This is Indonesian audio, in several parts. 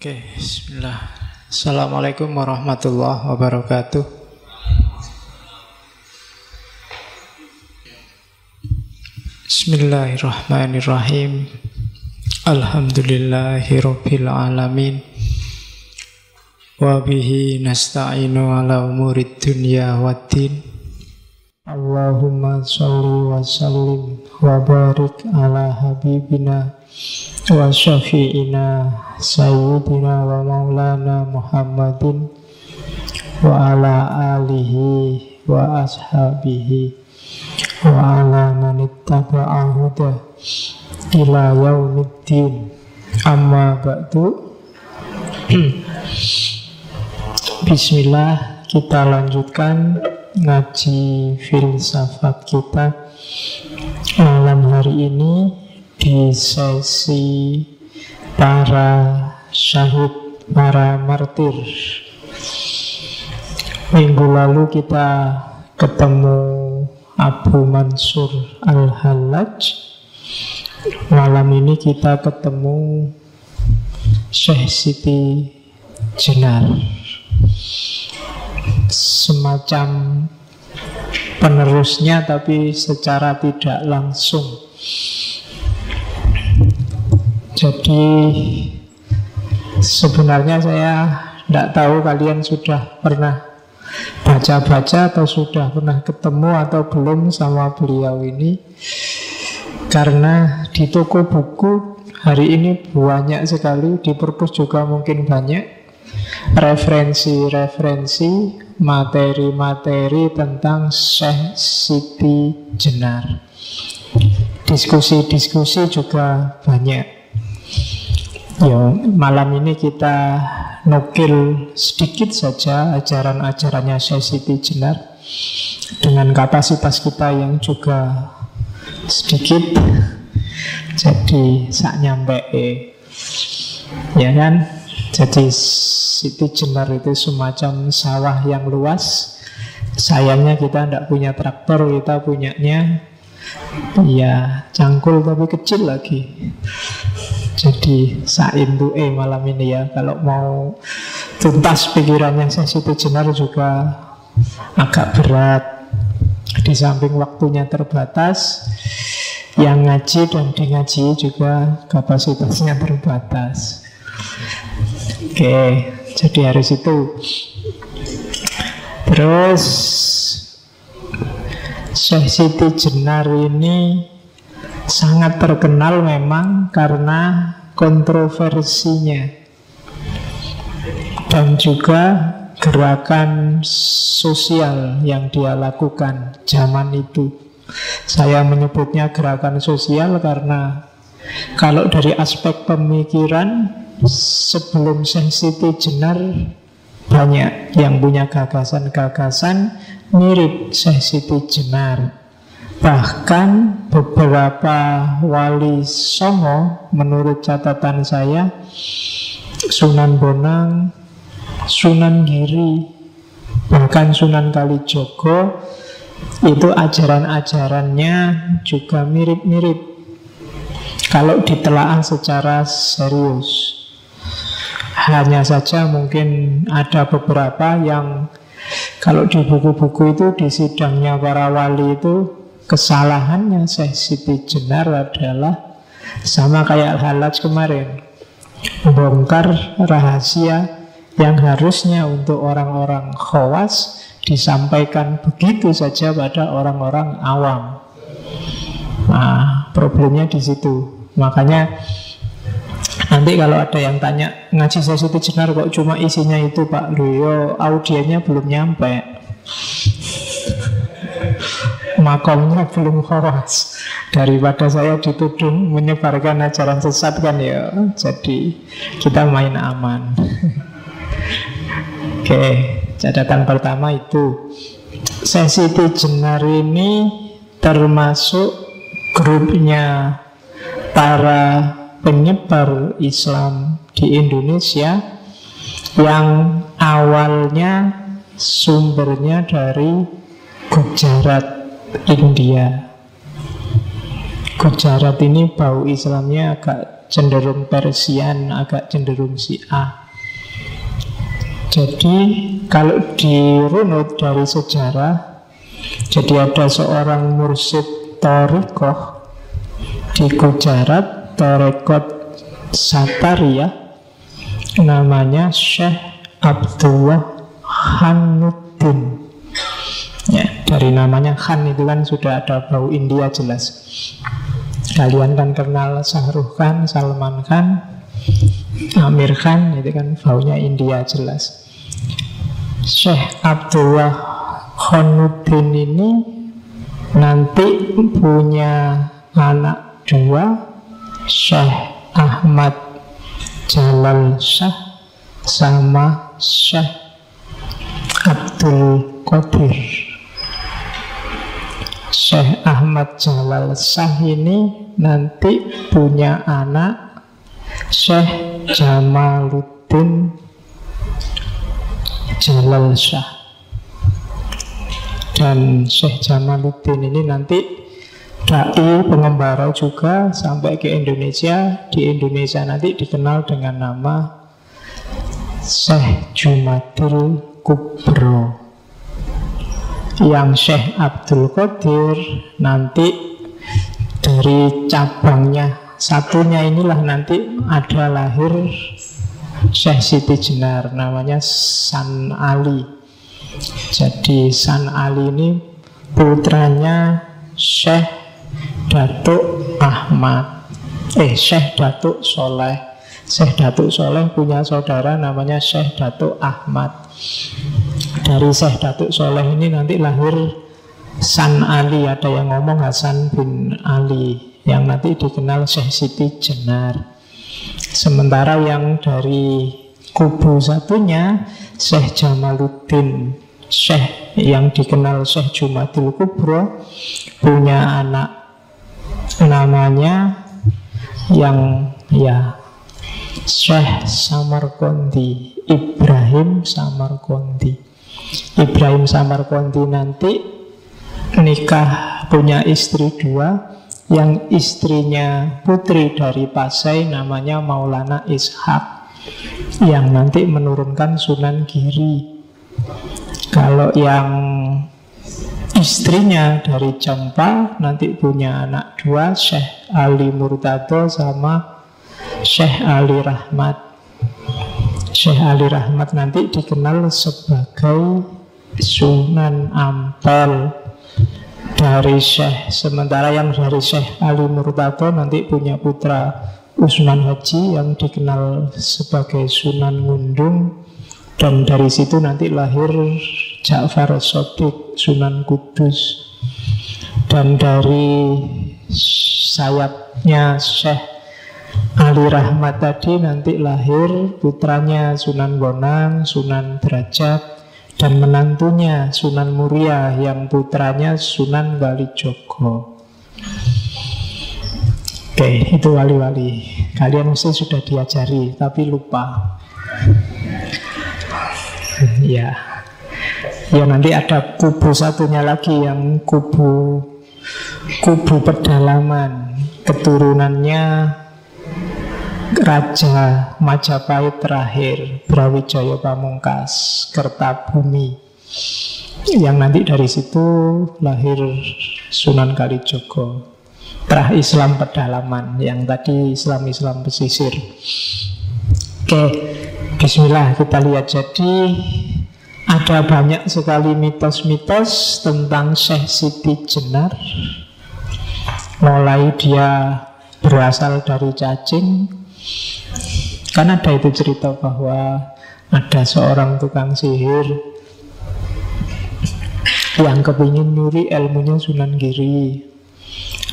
Oke, bismillah. Assalamualaikum warahmatullahi wabarakatuh. Bismillahirrahmanirrahim. Alhamdulillahirabbil alamin. Wa bihi nasta'inu ala umurid dunya waddin. Allahumma sholli wa sallim wa barik ala habibina wa syafi'ina sayyidina wa maulana Muhammadin wa ala alihi wa ashabihi wa ala manittaba'a huda ila yaumiddin. Amma ba'du. Bismillah, kita lanjutkan ngaji filsafat kita malam hari ini di sesi para syahid, para martir. Minggu lalu kita ketemu Abu Mansur Al-Hallaj. Malam ini kita ketemu Syekh Siti Jenar, semacam penerusnya tapi secara tidak langsung. Jadi sebenarnya saya tidak tahu kalian sudah pernah baca-baca atau sudah pernah ketemu atau belum sama beliau ini. Karena di toko buku hari ini banyak sekali, di perpus juga mungkin banyak referensi-referensi, materi-materi tentang Syekh Siti Jenar. Diskusi-diskusi juga banyak. Ya, malam ini kita nukil sedikit saja ajaran-ajarannya Syekh Siti Jenar dengan kapasitas kita yang juga sedikit. Jadi sak nyampe ya kan. Jadi Siti Jenar itu semacam sawah yang luas. Sayangnya kita tidak punya traktor, kita punyanya ya cangkul tapi kecil lagi. Jadi saintuke malam ini ya. Kalau mau tuntas pikirannya Siti Jenar juga agak berat. Di samping waktunya terbatas, yang ngaji dan di ngaji juga kapasitasnya terbatas. Oke, jadi harus itu. Terus Syekh Siti Jenar ini sangat terkenal memang karena kontroversinya dan juga gerakan sosial yang dia lakukan zaman itu. Saya menyebutnya gerakan sosial karena kalau dari aspek pemikiran, sebelum Syekh Siti Jenar banyak yang punya gagasan-gagasan mirip Syekh Siti Jenar. Bahkan beberapa wali songo menurut catatan saya, Sunan Bonang, Sunan Giri, bahkan Sunan Kalijogo, itu ajaran-ajarannya juga mirip-mirip kalau ditelaah secara serius. Hanya saja mungkin ada beberapa yang kalau di buku-buku itu, di sidangnya para wali itu, kesalahannya Syekh Siti Jenar adalah sama kayak Al-Hallaj kemarin, membongkar rahasia yang harusnya untuk orang-orang khawas disampaikan begitu saja pada orang-orang awam. Nah, problemnya di situ. Makanya nanti kalau ada yang tanya, ngaji Syekh Siti Jenar kok cuma isinya itu Pak Loyo, audiennya belum nyampe, makomnya belum khawas. Daripada saya dituduh menyebarkan ajaran sesat kan ya, jadi kita main aman. Oke, catatan pertama itu Syekh Siti Jenar ini termasuk grupnya para penyebar Islam di Indonesia yang awalnya sumbernya dari Gujarat, India. Gujarat ini bau Islamnya agak cenderung Persian, agak cenderung Syiah. Jadi kalau dirunut dari sejarah, jadi ada seorang mursyid thariqah di Gujarat, thariqat Satariyah, namanya Syekh Abdullah Khanuddin. Ya, dari namanya Khan itu kan sudah ada bau India jelas. Kalian kan kenal Shahrukh Khan, Salman Khan, Amir Khan, itu kan baunya India jelas. Syekh Abdullah Khanuddin ini nanti punya anak dua, Syekh Ahmad Jalal Shah sama Syekh Abdul Qadir. Syekh Ahmad Jalal Shah ini nanti punya anak Syekh Jamaluddin Jalal Shah. Dan Syekh Jamaluddin ini nanti dai pengembara juga sampai ke Indonesia. Di Indonesia nanti dikenal dengan nama Syekh Jumadil Kubro. Yang Syekh Abdul Qadir nanti dari cabangnya satunya inilah nanti ada lahir Syekh Siti Jenar, namanya San Ali. Jadi San Ali ini putranya Syekh Datuk Ahmad, Syekh Datuk Soleh. Syekh Datuk Soleh punya saudara namanya Syekh Datuk Ahmad. Dari Syekh Datuk Soleh ini nanti lahir San Ali. Ada yang ngomong Hasan bin Ali, yang nanti dikenal Syekh Siti Jenar. Sementara yang dari kubu satunya Syekh Jamaluddin Syekh, yang dikenal Syekh Jumadil Kubro, punya anak namanya yang Syekh Samarqandi, Ibrahim Samarqandi. Ibrahim Samarqandi nanti nikah, punya istri dua. Yang istrinya putri dari Pasai namanya Maulana Ishaq, yang nanti menurunkan Sunan Giri. Kalau yang istrinya dari Jampa nanti punya anak dua, Syekh Ali Murtado sama Syekh Ali Rahmat. Syekh Ali Rahmat nanti dikenal sebagai Sunan Ampel dari Syekh. Sementara yang dari Syekh Ali Murtado nanti punya putra Usman Haji yang dikenal sebagai Sunan Ngundung. Dan dari situ nanti lahir Ja'far Shadiq, Sunan Kudus. Dan dari sayapnya Syekh Ali Rahmat tadi nanti lahir putranya Sunan Bonang, Sunan Derajat, dan menantunya Sunan Muria yang putranya Sunan Kalijogo. Oke, itu wali-wali. Kalian mesti sudah diajari, tapi lupa. Ya, nanti ada kubu satunya lagi, yang kubu pedalaman. Keturunannya Raja Majapahit terakhir, Brawijaya Pamungkas, Kertabumi. Yang nanti dari situ lahir Sunan Kalijogo. Terah Islam pedalaman, yang tadi Islam pesisir. Oke, bismillah, kita lihat. Jadi ada banyak sekali mitos-mitos tentang Syekh Siti Jenar. Mulai dia berasal dari cacing. Kan ada itu cerita bahwa ada seorang tukang sihir yang kepingin nyuri ilmunya Sunan Giri.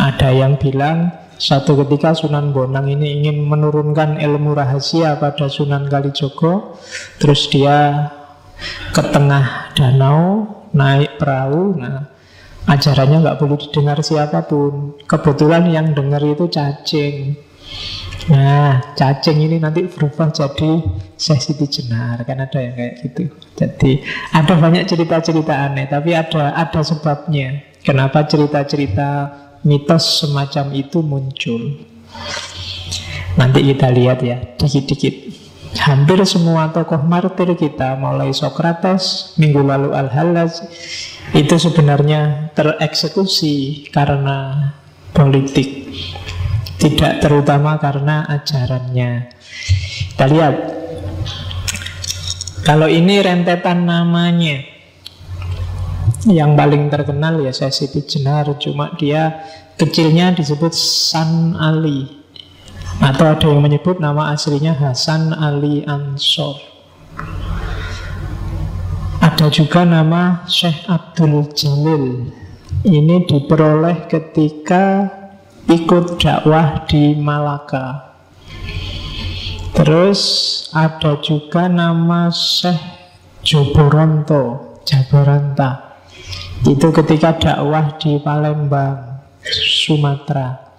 Ada yang bilang suatu ketika Sunan Bonang ini ingin menurunkan ilmu rahasia pada Sunan Kalijogo. Terus dia ke tengah danau, naik perahu. Nah, ajarannya nggak boleh didengar siapapun. Kebetulan yang dengar itu cacing. Nah, cacing ini nanti berubah jadi Syekh Siti Jenar. Kan ada yang kayak gitu. Jadi ada banyak cerita-cerita aneh, tapi ada sebabnya kenapa cerita-cerita mitos semacam itu muncul. Nanti kita lihat ya, dikit-dikit. Hampir semua tokoh martir kita, mulai Sokrates, minggu lalu Al-Hallaj, itu sebenarnya tereksekusi karena politik, tidak terutama karena ajarannya. Kita lihat. Kalau ini rentetan namanya, yang paling terkenal ya Syekh Siti Jenar, cuma dia kecilnya disebut San Ali, atau ada yang menyebut nama aslinya Hasan Ali Ansor. Ada juga nama Syekh Abdul Jalil. Ini diperoleh ketika ikut dakwah di Malaka. Terus ada juga nama Syekh Jaboranta. Itu ketika dakwah di Palembang, Sumatera.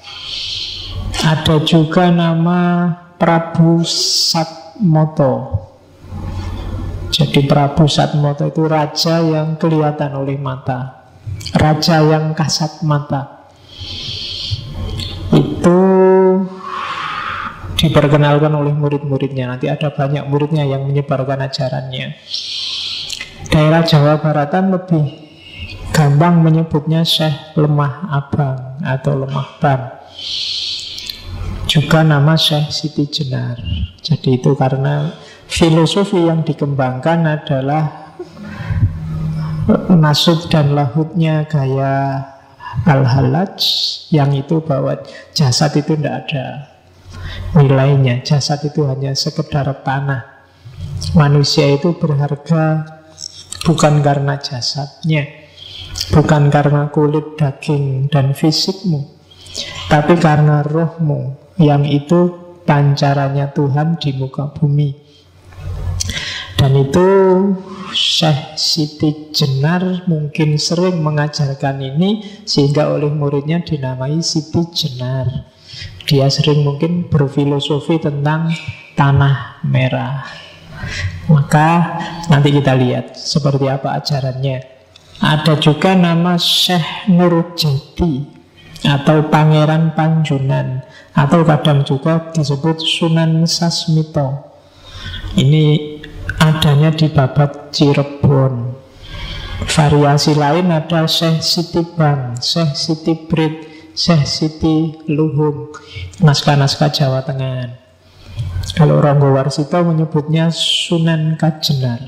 Ada juga nama Prabu Satmoto. Jadi Prabu Satmoto itu raja yang kelihatan oleh mata, raja yang kasat mata. Itu diperkenalkan oleh murid-muridnya. Nanti ada banyak muridnya yang menyebarkan ajarannya. Daerah Jawa Baratan lebih gampang menyebutnya Syekh Lemah Abang atau Lemah Ban. Juga nama Syekh Siti Jenar. Jadi itu karena filosofi yang dikembangkan adalah nasud dan lahutnya gaya Al-Hallaj, yang itu bahwa jasad itu tidak ada nilainya. Jasad itu hanya sekedar tanah. Manusia itu berharga bukan karena jasadnya, bukan karena kulit, daging, dan fisikmu, tapi karena rohmu, yang itu pancarannya Tuhan di muka bumi. Dan itu Syekh Siti Jenar mungkin sering mengajarkan ini, sehingga oleh muridnya dinamai Siti Jenar. Dia sering mungkin berfilosofi tentang tanah merah. Maka nanti kita lihat seperti apa ajarannya. Ada juga nama Syekh Nurjati atau Pangeran Panjunan, atau kadang juga disebut Sunan Sasmito. Ini adanya di Babat Cirebon. Variasi lain ada Syekh Siti Bang, Syekh Siti Brit, Syekh Siti Luhung, naskah-naskah Jawa Tengah. Kalau Ronggo Warsito menyebutnya Sunan Kajenar.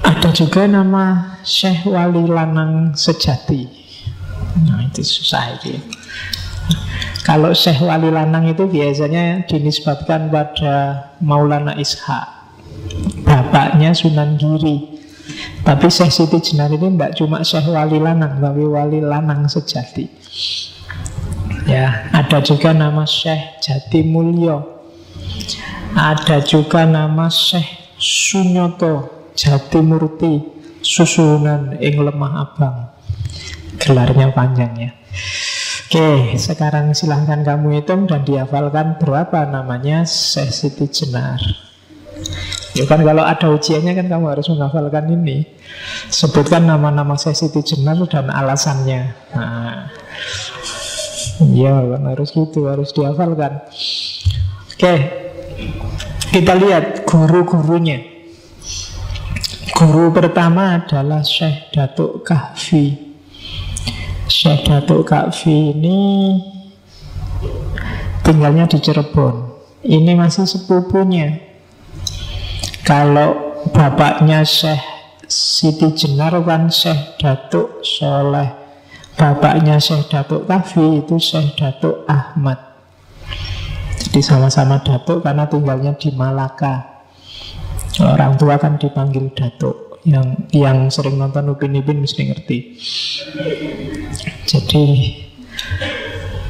Ada juga nama Syekh Wali Lanang Sejati. Nah, itu susah itu. Kalau Syekh Wali Lanang itu biasanya dinisbatkan pada Maulana Ishaq, bapaknya Sunan Giri. Tapi Syekh Siti Jenar ini tidak cuma Syekh Wali Lanang, tapi Wali Lanang Sejati. Ya, ada juga nama Syekh Jati Mulyo. Ada juga nama Syekh Sunyoto Jati Murti Susunan ing Lemah Abang. Gelarnya panjang ya. Oke, sekarang silahkan kamu hitung dan dihafalkan berapa namanya Syekh Siti Jenar. Ya kan kalau ada ujiannya kan kamu harus menghafalkan ini. Sebutkan nama-nama Syekh Siti Jenar dan alasannya. Nah, ya kan harus gitu, harus dihafalkan. Oke, kita lihat guru-gurunya. Guru pertama adalah Syekh Datuk Kahfi. Syekh Datuk Kahfi ini tinggalnya di Cirebon. Ini masih sepupunya. Kalau bapaknya Syekh Siti Jenar kan Syekh Datuk Soleh, bapaknya Syekh Datuk Kahfi itu Syekh Datuk Ahmad. Jadi sama-sama Datuk karena tinggalnya di Malaka. Orang tua kan dipanggil Datuk. Yang sering nonton Upin Ipin mesti ngerti. Jadi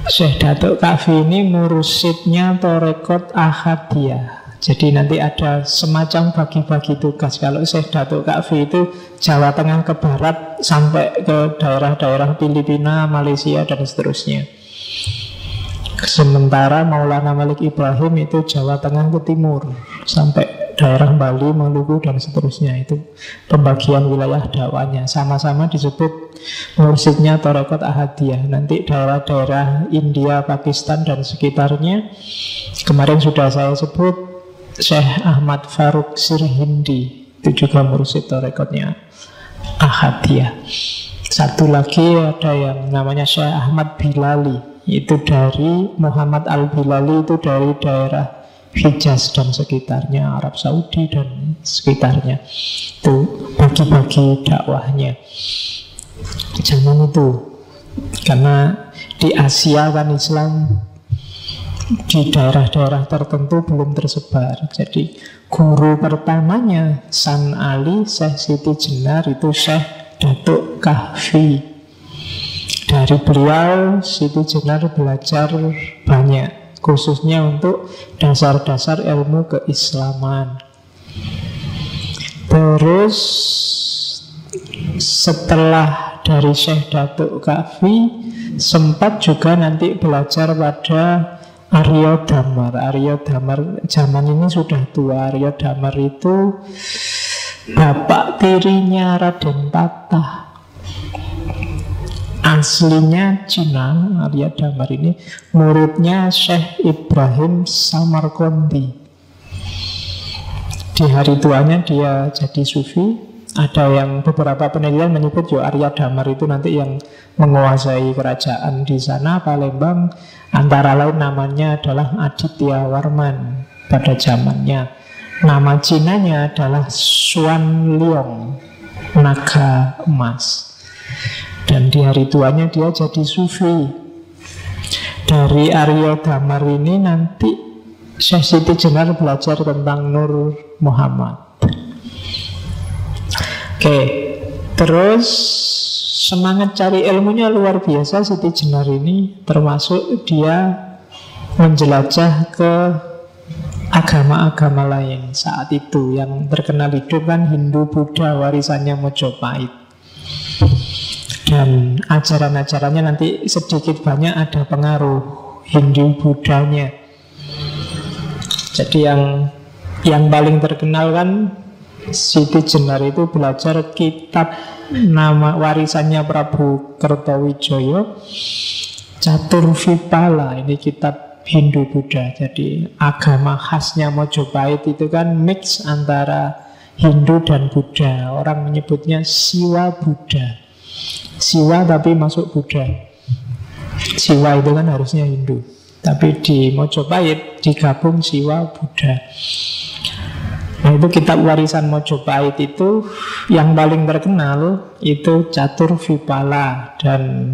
Syekh Datuk Kahfi ini mursyidnya Torekot Ahadiyah. Jadi nanti ada semacam bagi-bagi tugas. Kalau Syekh Datuk Kahfi itu Jawa Tengah ke barat sampai ke daerah-daerah Filipina, Malaysia dan seterusnya. Sementara Maulana Malik Ibrahim itu Jawa Tengah ke timur sampai daerah Bali, Maluku dan seterusnya. Itu pembagian wilayah dakwahnya. Sama-sama disebut mursyidnya Tarekat Ahadiyah. Nanti daerah-daerah India, Pakistan dan sekitarnya, kemarin sudah saya sebut Syekh Ahmad Faruk Sirhindi, itu juga mursyid Tarekatnya Ahadiyah. Satu lagi ada yang namanya Syekh Ahmad Bilali, itu dari Muhammad Al-Bilali, itu dari daerah Hijaz dan sekitarnya, Arab Saudi dan sekitarnya. Itu bagi-bagi dakwahnya zaman itu. Karena di Asia kan Islam di daerah-daerah tertentu belum tersebar. Jadi guru pertamanya San Ali, Syekh Siti Jenar, itu Syekh Datuk Kahfi. Dari beliau Siti Jenar belajar banyak, khususnya untuk dasar-dasar ilmu keislaman. Terus setelah dari Syekh Datuk Kahfi, sempat juga nanti belajar pada Arya Damar. Arya Damar zaman ini sudah tua. Arya Damar itu bapak tirinya Raden Patah. Aslinya Cina. Arya Damar ini muridnya Syekh Ibrahim Samarqandi. Di hari tuanya dia jadi sufi. Ada yang beberapa penelitian menyebut Arya Damar itu nanti yang menguasai kerajaan di sana, Palembang. Antara lain namanya adalah Aditya Warman pada zamannya. Nama Cinanya adalah Xuan Liong, naga emas. Dan di hari tuanya dia jadi sufi. Dari Arya Damar ini nanti Syekh Siti Jenar belajar tentang Nur Muhammad. Oke, terus semangat cari ilmunya luar biasa Siti Jenar ini. Termasuk dia menjelajah ke agama-agama lain saat itu. Yang terkenal hidup kan Hindu, Buddha, warisannya Mojopahit. Dan ajaran-ajarannya nanti sedikit banyak ada pengaruh Hindu Buddhanya. Jadi yang paling terkenal kan Siti Jenar itu belajar kitab nama warisannya Prabu Kertawijaya, Caturvipala. Ini kitab Hindu Buddha. Jadi agama khasnya Mojopahit itu kan mix antara Hindu dan Buddha. Orang menyebutnya Siwa Buddha. Siwa tapi masuk Buddha. Siwa itu kan harusnya Hindu, tapi di Mojopahit digabung Siwa Buddha. Nah itu kitab warisan Mojopahit itu yang paling terkenal itu Caturvipala. Dan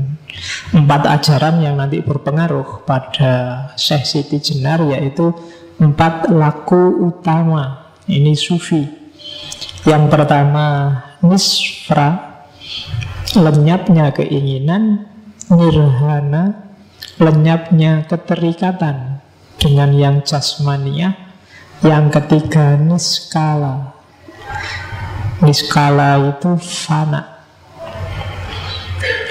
4 ajaran yang nanti berpengaruh pada Syekh Siti Jenar, yaitu 4 laku utama. Ini sufi. Yang pertama nisfra, lenyapnya keinginan. Nirhana, lenyapnya keterikatan dengan yang jasmaniah. Yang ketiga niskala. Niskala itu fana.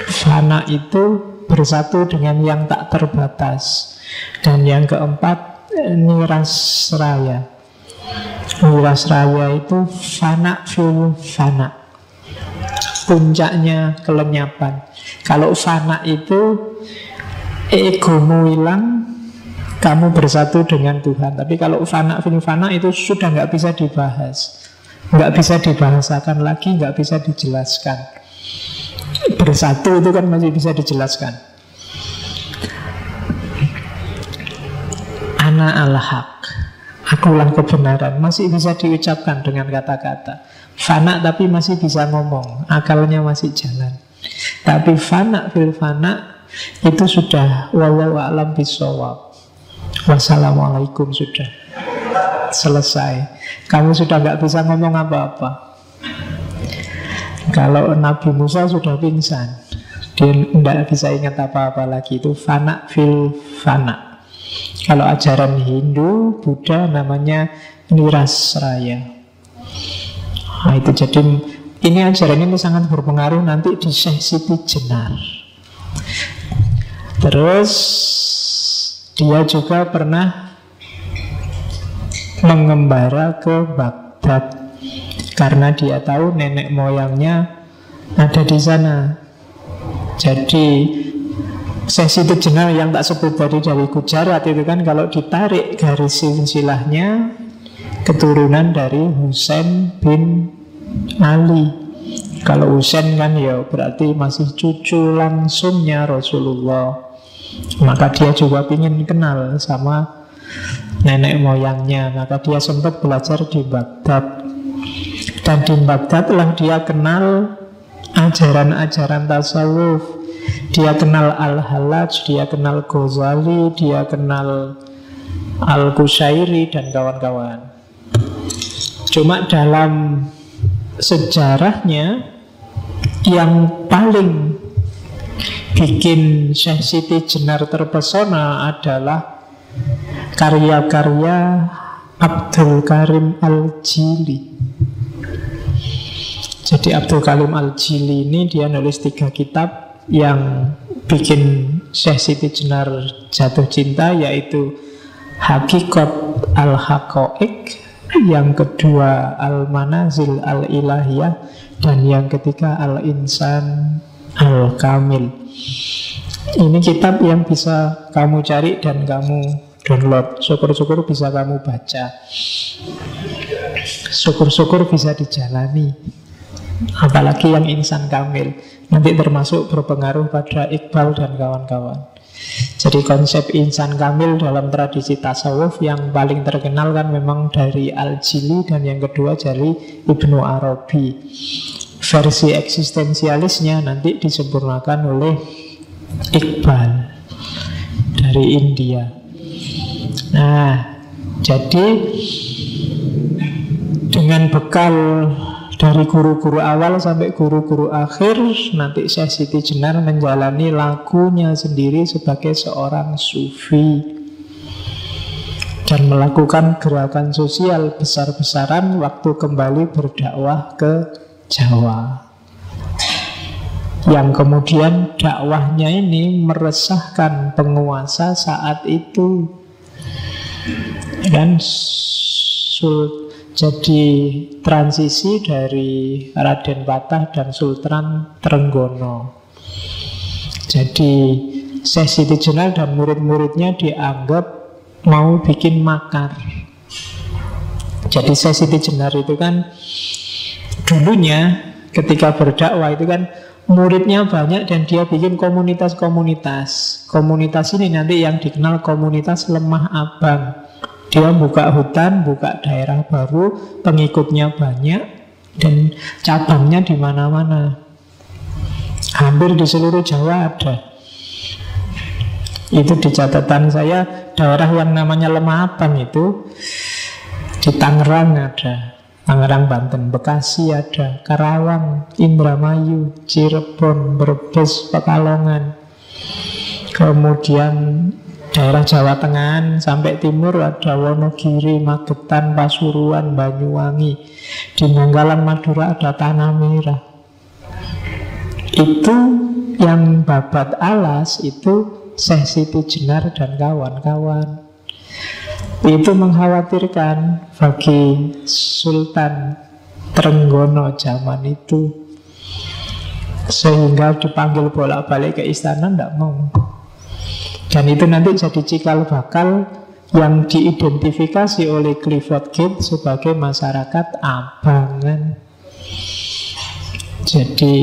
Fana itu bersatu dengan yang tak terbatas. Dan yang keempat nirasraya. Nirasraya itu fana fil fana, puncaknya kelenyapan. Kalau fana itu egomu hilang, kamu bersatu dengan Tuhan. Tapi kalau fana fil fana itu sudah nggak bisa dibahas, nggak bisa dibahasakan lagi, nggak bisa dijelaskan. Bersatu itu kan masih bisa dijelaskan. Ana al-haq, akulah kebenaran, masih bisa diucapkan dengan kata-kata. Fana tapi masih bisa ngomong, akalnya masih jalan. Tapi fana fil fana itu sudah wallahu a'lam bishawab. Wassalamualaikum, sudah selesai. Kamu sudah nggak bisa ngomong apa-apa. Kalau Nabi Musa sudah pingsan, dia tidak bisa ingat apa-apa lagi. Itu fana fil fana. Kalau ajaran Hindu, Buddha namanya nirasraya. Nah itu jadi ini ajaran ini sangat berpengaruh nanti di Syekh Siti Jenar. Terus dia juga pernah mengembara ke Baghdad karena dia tahu nenek moyangnya ada di sana. Jadi Syekh Siti Jenar yang tak sebut tadi dari Gujarat itu kan, kalau ditarik garis silsilahnya, keturunan dari Husain bin Ali. Kalau Husain kan ya berarti masih cucu langsungnya Rasulullah. Maka dia juga ingin kenal sama nenek moyangnya. Maka dia sempat belajar di Baghdad. Dan di Baghdad lah dia kenal ajaran-ajaran tasawuf. Dia kenal Al-Hallaj, dia kenal Ghazali, dia kenal Al-Qushairi dan kawan-kawan. Cuma dalam sejarahnya yang paling bikin Syekh Siti Jenar terpesona adalah karya-karya Abdul Karim Al-Jili. Jadi Abdul Karim Al-Jili ini dia nulis 3 kitab yang bikin Syekh Siti Jenar jatuh cinta, yaitu Hakikat Al-Haqaiq, yang kedua Al-Manazil Al-Ilahiyah, dan yang ketiga Al-Insan Al-Kamil. Ini kitab yang bisa kamu cari dan kamu download. Syukur-syukur bisa kamu baca. Syukur-syukur bisa dijalani. Apalagi yang Insan Kamil, nanti termasuk berpengaruh pada Iqbal dan kawan-kawan. Jadi konsep Insan Kamil dalam tradisi tasawuf yang paling terkenal kan memang dari Al-Jili, dan yang kedua dari Ibnu Arabi. Versi eksistensialisnya nanti disempurnakan oleh Iqbal dari India. Nah, jadi dengan bekal dari guru-guru awal sampai guru-guru akhir, nanti Syekh Siti Jenar menjalani lakunya sendiri sebagai seorang sufi dan melakukan gerakan sosial besar-besaran waktu kembali berdakwah ke Jawa, yang kemudian dakwahnya ini meresahkan penguasa saat itu. Dan jadi transisi dari Raden Patah dan Sultan Trenggono. Jadi Syekh Siti Jenar dan murid-muridnya dianggap mau bikin makar. Jadi Syekh Siti Jenar itu kan dulunya ketika berdakwah itu kan muridnya banyak dan dia bikin komunitas-komunitas. Komunitas ini nanti yang dikenal komunitas Lemah Abang. Dia buka hutan, buka daerah baru, pengikutnya banyak, dan cabangnya di mana-mana. Hampir di seluruh Jawa ada. Itu di catatan saya, daerah yang namanya Lemah Abang itu di Tangerang ada, Tangerang, Banten, Bekasi ada, Karawang, Indramayu, Cirebon, Brebes, Pekalongan. Kemudian daerah Jawa Tengah sampai timur ada Wonogiri, Magetan, Pasuruan, Banyuwangi. Di Nanggalan, Madura ada Tanah Merah. Itu yang babat alas itu Syekh Siti Jenar dan kawan-kawan. Itu mengkhawatirkan bagi Sultan Trenggono zaman itu, sehingga dipanggil bolak-balik ke istana, tidak mau. Dan itu nanti jadi cikal bakal yang diidentifikasi oleh Clifford Gate sebagai masyarakat abangan. Jadi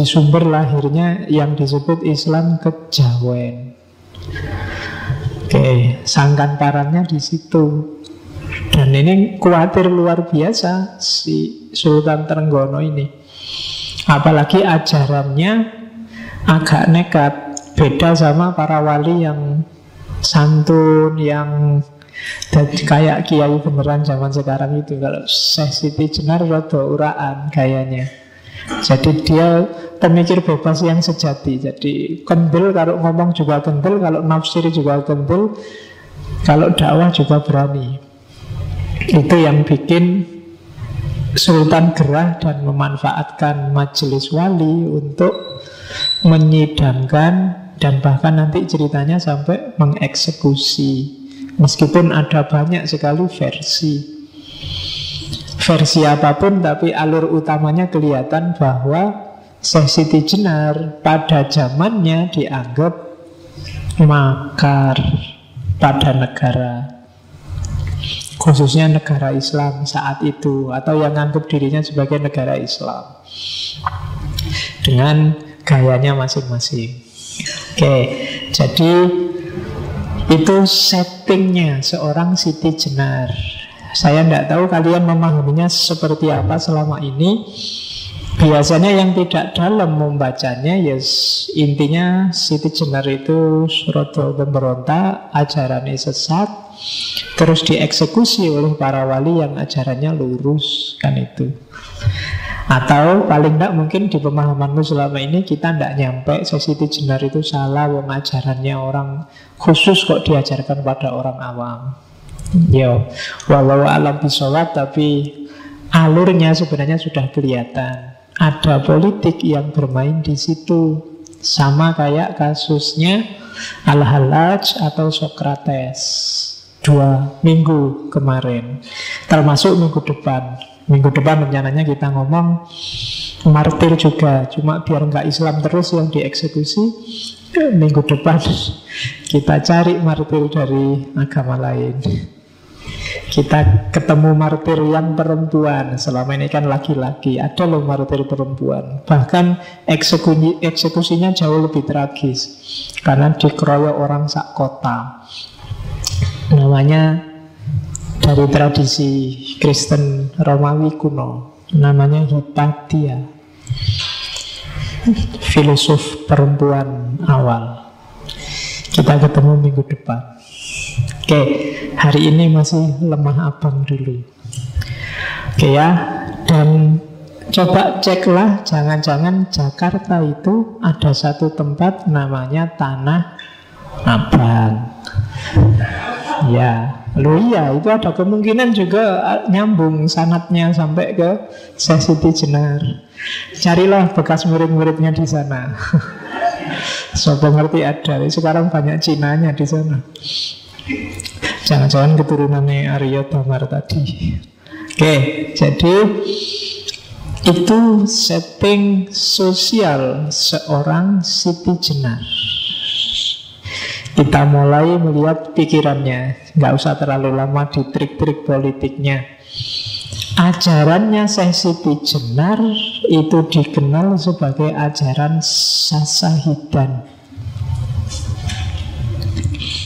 sumber lahirnya yang disebut Islam kejawen. Oke, sangkan parannya di situ. Dan ini khawatir luar biasa si Sultan Trenggono ini. Apalagi ajarannya agak nekat, beda sama para wali yang santun, yang kayak kiai beneran zaman sekarang itu. Kalau Syekh Siti Jenar rada uraan gayanya. Jadi dia pemikir bebas yang sejati. Jadi kendel, kalau ngomong juga kendel, kalau nafsir juga kendel, kalau dakwah juga berani. Itu yang bikin Sultan gerah dan memanfaatkan majelis wali untuk menyidangkan, dan bahkan nanti ceritanya sampai mengeksekusi. Meskipun ada banyak sekali versi apapun, tapi alur utamanya kelihatan bahwa Syekh Siti Jenar pada zamannya dianggap makar pada negara, khususnya negara Islam saat itu, atau yang menganggap dirinya sebagai negara Islam, dengan gayanya masing-masing. Oke, jadi itu settingnya seorang Siti Jenar. Saya tidak tahu kalian memahaminya seperti apa selama ini. Biasanya yang tidak dalam membacanya, yes, intinya Siti Jenar itu suroto pemberontak, ajarannya sesat, terus dieksekusi oleh para wali yang ajarannya lurus, kan itu. Atau paling tidak mungkin di pemahamanmu selama ini kita tidak nyampe Siti Jenar itu salah, wong ajarannya orang khusus kok diajarkan pada orang awam. Yo, walau alam bisawab, tapi alurnya sebenarnya sudah kelihatan. Ada politik yang bermain di situ, sama kayak kasusnya Al-Hallaj atau Sokrates 2 minggu kemarin, termasuk minggu depan. Minggu depan rencananya kita ngomong martir juga, cuma biar nggak Islam terus yang dieksekusi. Minggu depan kita cari martir dari agama lain. Kita ketemu martir yang perempuan. Selama ini kan laki-laki, ada loh martir perempuan. Bahkan eksekusinya jauh lebih tragis, karena dikeroyok orang sak kota. Namanya dari tradisi Kristen Romawi kuno, namanya Hypatia, filosof perempuan awal. Kita ketemu minggu depan. Oke, hari ini masih lemah abang dulu. Oke ya, dan coba ceklah, jangan-jangan Jakarta itu ada satu tempat namanya Tanah Abang. Ya, lo iya, itu ada kemungkinan juga nyambung sanatnya sampai ke Syekh Siti Jenar. Carilah bekas murid-muridnya di sana. Sopo ngerti ada, sekarang banyak Cinanya di sana. Jangan-jangan keturunannya Arya Damar tadi. Oke, jadi itu setting sosial seorang Siti Jenar. Kita mulai melihat pikirannya. Nggak usah terlalu lama di trik-trik politiknya. Ajarannya Syekh Siti Jenar itu dikenal sebagai ajaran Sasahidan.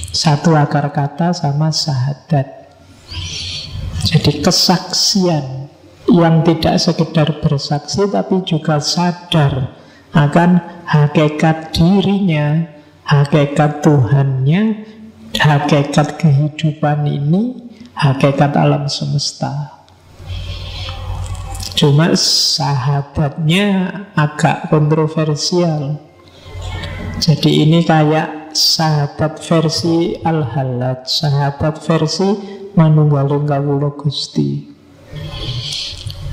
Satu akar kata sama syahadat. Jadi kesaksian yang tidak sekedar bersaksi, tapi juga sadar akan hakikat dirinya, hakikat Tuhannya, hakikat kehidupan ini, hakikat alam semesta. Cuma syahadatnya agak kontroversial. Jadi ini kayak syahadat versi Al-Hallaj, syahadat versi Manunggaling Kawula Gusti.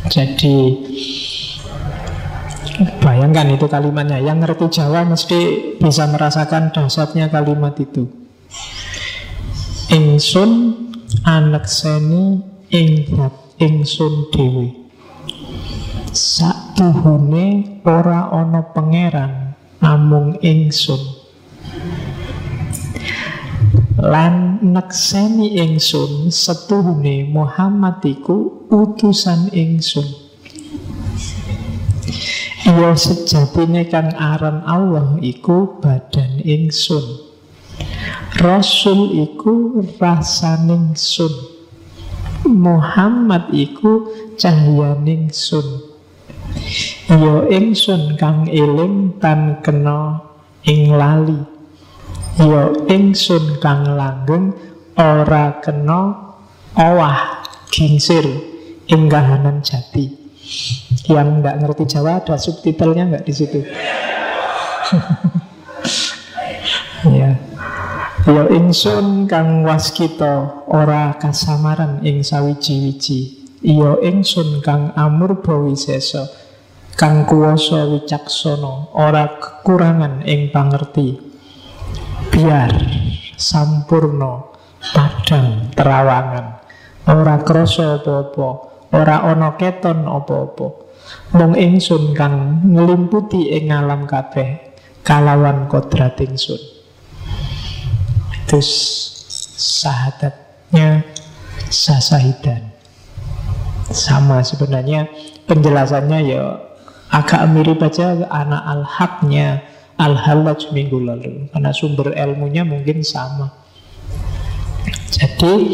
Jadi bayangkan itu kalimatnya. Yang ngerti Jawa mesti bisa merasakan dahsyatnya kalimat itu. Ingsun anekseni ingsun dewi. Saktuhune ora ana pangeran namung ingsun. Lan nekseni ingsun setuhune Muhammad iku utusan ingsun. Iya sejatine kang aran Allah iku badan ingsun. Rasul iku rasaning sun. Muhammad iku cahyaning sun. Iya ingsun kang eling tan kena ing lali. Ya ingsun kang langgeng ora kena owah gingsir ing kahanan jati. Yang nggak ngerti Jawa ada subtitlenya nggak di situ? Ya. Ya ingsun kang waskita ora kasamaran ing sawiji-wiji. Ya ingsun kang amurba wisesa kang kuwasa wicaksana ora kekurangan ing pangerti. Biar sampurno padang terawangan, ora krasa apa-apa, ora ana keton apa-apa. Mung ingsun kang nglimputi ing alam kabeh kalawan kodrat ingsun. Itu syahadatnya Sasahidan. Sama sebenarnya penjelasannya ya agak mirip aja anak al-haqnya Al-Hallaj minggu lalu, karena sumber ilmunya mungkin sama. Jadi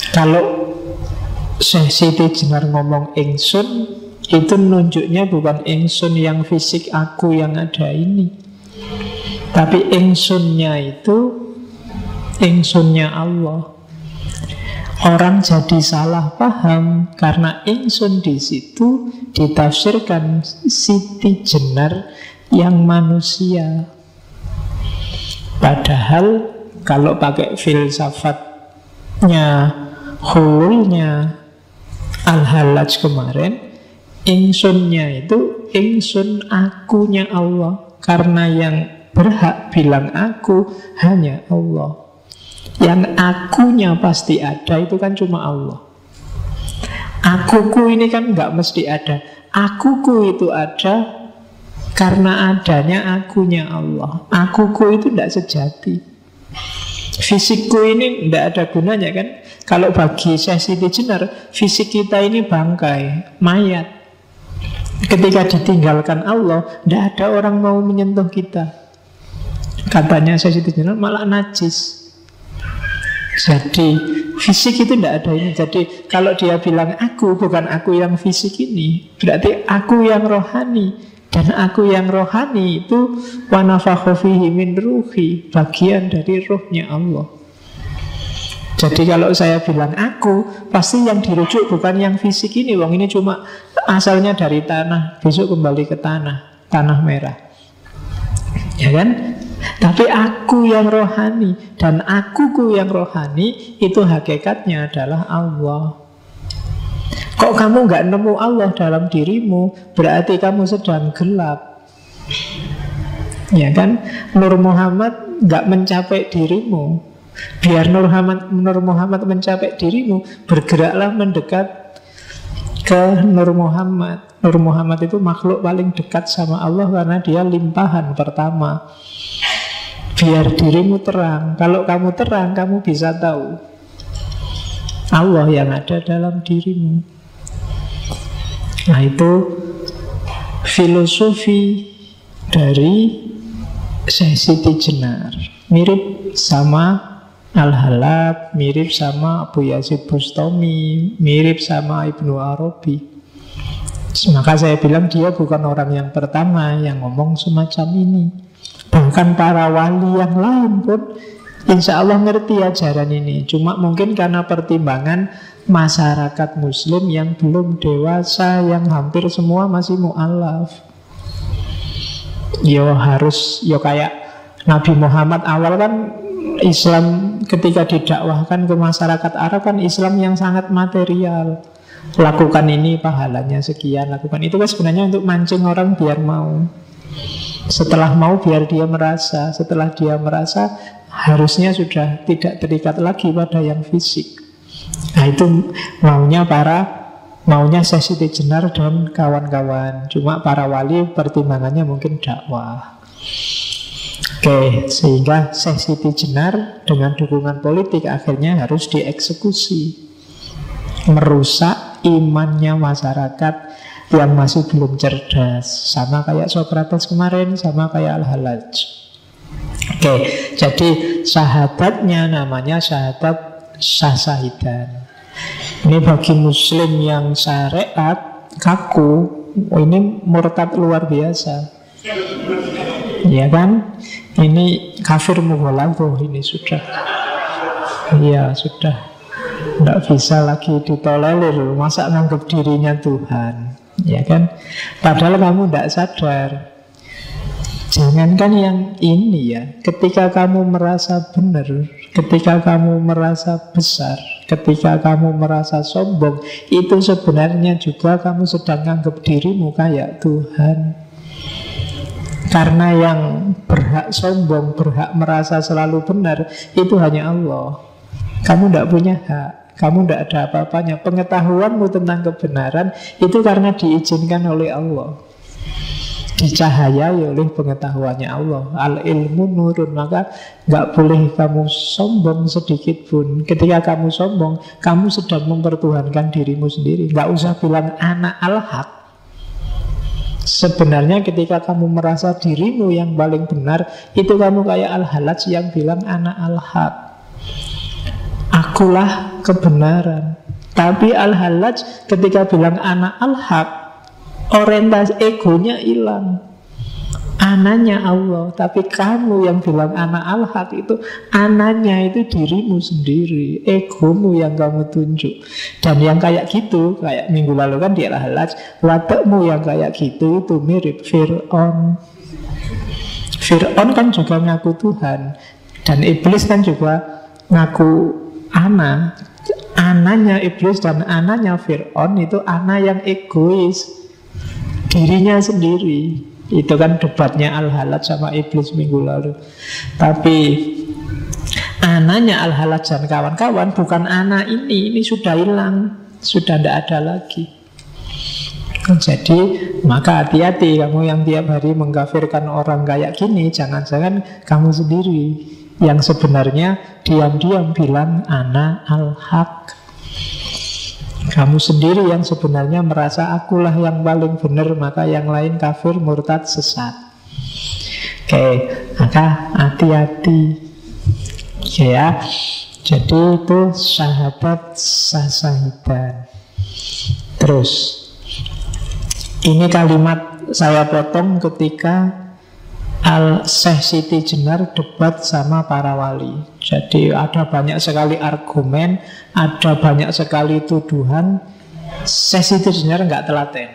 kalau Syekh Siti Jenar ngomong ingsun, itu nunjuknya bukan ingsun yang fisik aku yang ada ini, tapi ingsunnya itu ingsunnya Allah. Orang jadi salah paham karena ingsun di situ ditafsirkan Siti Jenar yang manusia. Padahal kalau pakai filsafatnya hululnya Al-Hallaj kemarin, ingsunnya itu ingsun akunya Allah. Karena yang berhak bilang aku hanya Allah. Yang akunya pasti ada itu kan cuma Allah. Akuku ini kan nggak mesti ada. Akuku itu ada karena adanya akunya Allah. Akuku itu tidak sejati. Fisikku ini tidak ada gunanya kan. Kalau bagi Syekh Siti Jenar, fisik kita ini bangkai, mayat. Ketika ditinggalkan Allah, tidak ada orang mau menyentuh kita. Katanya Syekh Siti Jenar malah najis. Jadi fisik itu tidak ada ini. Jadi kalau dia bilang aku, bukan aku yang fisik ini, berarti aku yang rohani. Dan aku yang rohani itu wa nafakha fihi min ruhi, bagian dari ruhnya Allah. Jadi kalau saya bilang aku, pasti yang dirujuk bukan yang fisik ini. Wong ini cuma asalnya dari tanah, besok kembali ke tanah, tanah merah. Ya kan? Tapi aku yang rohani, dan akuku yang rohani itu hakikatnya adalah Allah. Kok kamu nggak nemu Allah dalam dirimu, berarti kamu sedang gelap. Ya kan? Nur Muhammad nggak mencapai dirimu. Biar Nur Muhammad mencapai dirimu, bergeraklah mendekat ke Nur Muhammad. Nur Muhammad itu makhluk paling dekat sama Allah karena dia limpahan pertama. Biar dirimu terang. Kalau kamu terang, kamu bisa tahu Allah yang ada dalam dirimu. Nah itu filosofi dari Syekh Siti Jenar. Mirip sama Al-Halab, mirip sama Abu Yazid Bustami, mirip sama Ibnu Arabi. Maka saya bilang dia bukan orang yang pertama yang ngomong semacam ini. Bahkan para wali yang lain pun insya Allah ngerti ajaran ini. Cuma mungkin karena pertimbangan masyarakat muslim yang belum dewasa, yang hampir semua masih mu'alaf. Yo harus, yo kayak Nabi Muhammad awal kan Islam ketika didakwahkan ke masyarakat Arab kan Islam yang sangat material. Lakukan ini pahalanya sekian, lakukan itu kan sebenarnya untuk mancing orang biar mau. Setelah mau biar dia merasa. Setelah dia merasa harusnya sudah tidak terikat lagi pada yang fisik. Nah itu maunya Syekh Siti Jenar dan kawan-kawan. Cuma para wali pertimbangannya mungkin dakwah. Oke, sehingga Syekh Siti Jenar dengan dukungan politik akhirnya harus dieksekusi. Merusak imannya masyarakat yang masih belum cerdas. Sama kayak Sokrates kemarin, sama kayak Al-Hallaj. Oke, jadi syahadatnya namanya syahadat Sasahidan. Ini bagi muslim yang syariat kaku, ini murtad luar biasa. Ya kan? Ini kafir mughalladh ini sudah. Iya, sudah. Tidak bisa lagi ditolerir. Masa nganggap dirinya Tuhan. Ya kan? Padahal kamu tidak sadar. Jangankan yang ini ya, ketika kamu merasa benar, ketika kamu merasa besar, ketika kamu merasa sombong, itu sebenarnya juga kamu sedang nganggap dirimu kayak Tuhan. Karena yang berhak sombong, berhak merasa selalu benar, itu hanya Allah. Kamu tidak punya hak. Kamu tidak ada apa-apanya. Pengetahuanmu tentang kebenaran itu karena diizinkan oleh Allah, dicahayai oleh pengetahuannya Allah. Al-ilmu nurun. Maka nggak boleh kamu sombong sedikit pun. Ketika kamu sombong, kamu sedang mempertuhankan dirimu sendiri. Nggak usah bilang anak al-haq. Sebenarnya ketika kamu merasa dirimu yang paling benar, itu kamu kayak Al-Halaj yang bilang anak al-haq, akulah kebenaran. Tapi Al-Halaj ketika bilang anak al-haq, orientasi egonya hilang. Ananya Allah. Tapi kamu yang bilang anak al-haq itu, ananya itu dirimu sendiri, egomu yang kamu tunjuk. Dan yang kayak gitu, kayak minggu lalu kan di Al-Halaj, watakmu yang kayak gitu itu mirip Fir'aun. Fir'aun kan juga ngaku Tuhan, dan iblis kan juga ngaku ana. Ananya iblis dan ananya Fir'aun itu ana yang egois, dirinya sendiri. Itu kan debatnya Al-Halaj sama iblis minggu lalu. Tapi ananya Al-Halaj dan kawan-kawan bukan ana ini sudah hilang, sudah tidak ada lagi. Jadi maka hati-hati kamu yang tiap hari mengkafirkan orang kayak gini. Jangan-jangan kamu sendiri yang sebenarnya diam-diam bilang ana al-haq. Kamu sendiri yang sebenarnya merasa akulah yang paling benar, maka yang lain kafir, murtad, sesat. Oke, maka hati-hati ya. Jadi itu syahadat sasahidan. Terus ini kalimat saya potong ketika Syekh Siti Jenar debat sama para wali. Jadi ada banyak sekali argumen, ada banyak sekali tuduhan. Syekh Siti Jenar nggak telaten,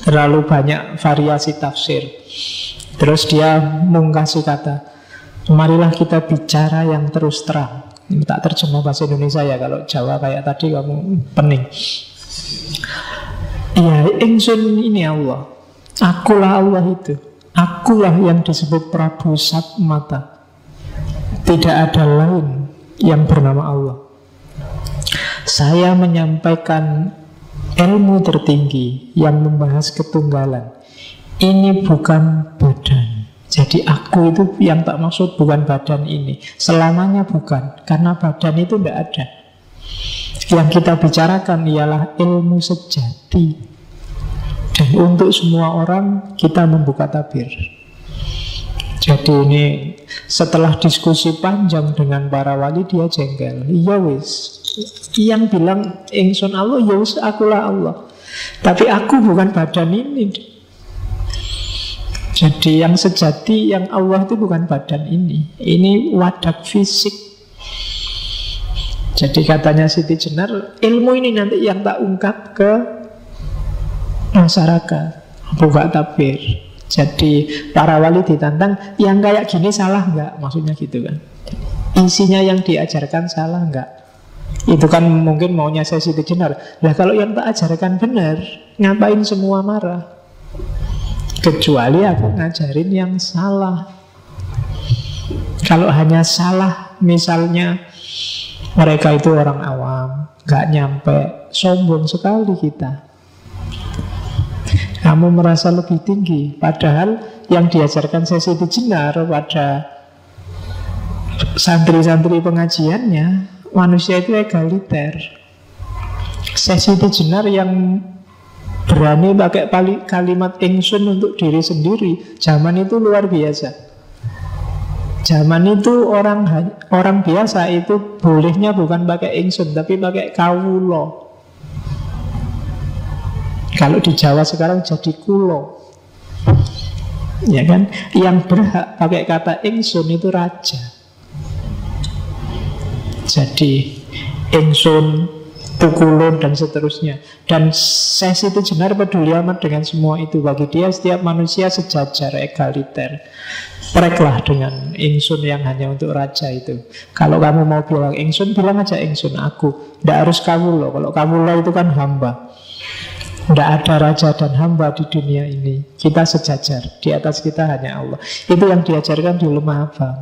terlalu banyak variasi tafsir. Terus dia mengkasih kata, marilah kita bicara yang terus terang. Ini tak terjemah bahasa Indonesia ya, kalau Jawa kayak tadi kamu pening. Ya, ingsun ini Allah, akulah Allah itu. Akulah yang disebut Prabu Satmata. Tidak ada lain yang bernama Allah. Saya menyampaikan ilmu tertinggi yang membahas ketunggalan. Ini bukan badan. Jadi aku itu yang tak maksud bukan badan ini. Selamanya bukan, karena badan itu tidak ada. Yang kita bicarakan ialah ilmu sejati. Dan untuk semua orang kita membuka tabir. Jadi ini setelah diskusi panjang dengan para wali, dia jengkel. Iya wis, yang bilang ingsun Allah, ya wis akulah Allah. Tapi aku bukan badan ini. Jadi yang sejati, yang Allah itu bukan badan ini. Ini wadah fisik. Jadi katanya Siti Jenar, ilmu ini nanti yang tak ungkap ke masyarakat, buka tabir. Jadi para wali ditantang, yang kayak gini salah nggak? Maksudnya gitu kan. Isinya yang diajarkan salah nggak? Itu kan mungkin maunya saya Siti Jenar. Nah kalau yang tak ajarkan benar, ngapain semua marah? Kecuali aku ngajarin yang salah. Kalau hanya salah, misalnya mereka itu orang awam, nggak nyampe, sombong sekali kita. Kamu merasa lebih tinggi, padahal yang diajarkan Siti Jenar pada santri-santri pengajiannya, manusia itu egaliter. Siti Jenar yang berani pakai kalimat ingsun untuk diri sendiri, zaman itu luar biasa. Zaman itu orang biasa itu bolehnya bukan pakai ingsun, tapi pakai kawulo. Kalau di Jawa sekarang jadi kulo, ya kan? Yang berhak pakai kata ingsun itu raja. Jadi ingsun, pukulun dan seterusnya. Dan Syekh Siti Jenar peduli amat dengan semua itu. Bagi dia setiap manusia sejajar, egaliter. Pereklah dengan ingsun yang hanya untuk raja itu. Kalau kamu mau bilang ingsun, bilang aja ingsun aku. Tidak harus kawulo. Kalau kawulo itu kan hamba. Tidak ada raja dan hamba di dunia ini. Kita sejajar, di atas kita hanya Allah. Itu yang diajarkan di Lemah Abang.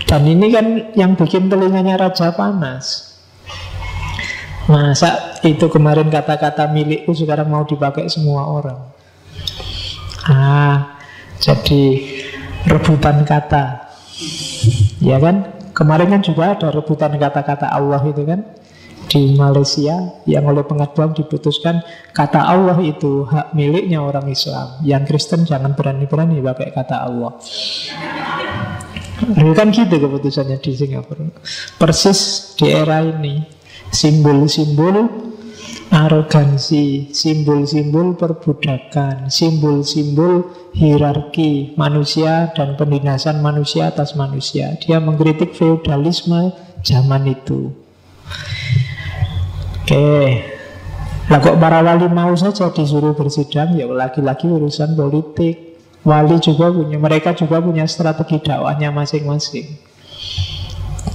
Dan ini kan yang bikin telinganya raja panas. Masa itu kemarin kata-kata milikku sekarang mau dipakai semua orang? Jadi rebutan kata. Ya kan? Kemarin kan juga ada rebutan kata-kata Allah itu kan, di Malaysia, yang oleh pengadilan diputuskan kata Allah itu hak miliknya orang Islam. Yang Kristen jangan berani-berani pakai kata Allah. Kan gitu keputusannya di Singapura. Persis di era ini, simbol-simbol arogansi, simbol-simbol perbudakan, simbol-simbol hierarki manusia dan penindasan manusia atas manusia. Dia mengkritik feodalisme zaman itu. Oke, lah kok para wali mau saja disuruh bersidang? Ya lagi-lagi urusan politik. Wali juga punya, mereka juga punya strategi dakwahnya masing-masing.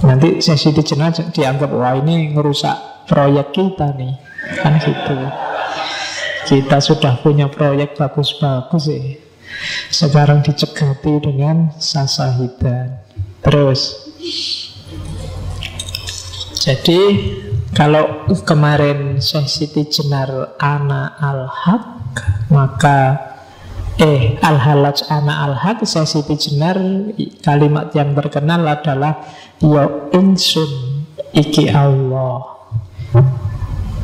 Nanti sesi jenazah dianggap, wah ini ngerusak proyek kita nih, kan gitu. Kita sudah punya proyek bagus-bagus sih, sekarang dicegati dengan sasahidan. Terus, jadi kalau kemarin Siti Jenar ana al-haq, maka al-halaj ana al-haq, Siti Jenar kalimat yang terkenal adalah ya insun iki Allah.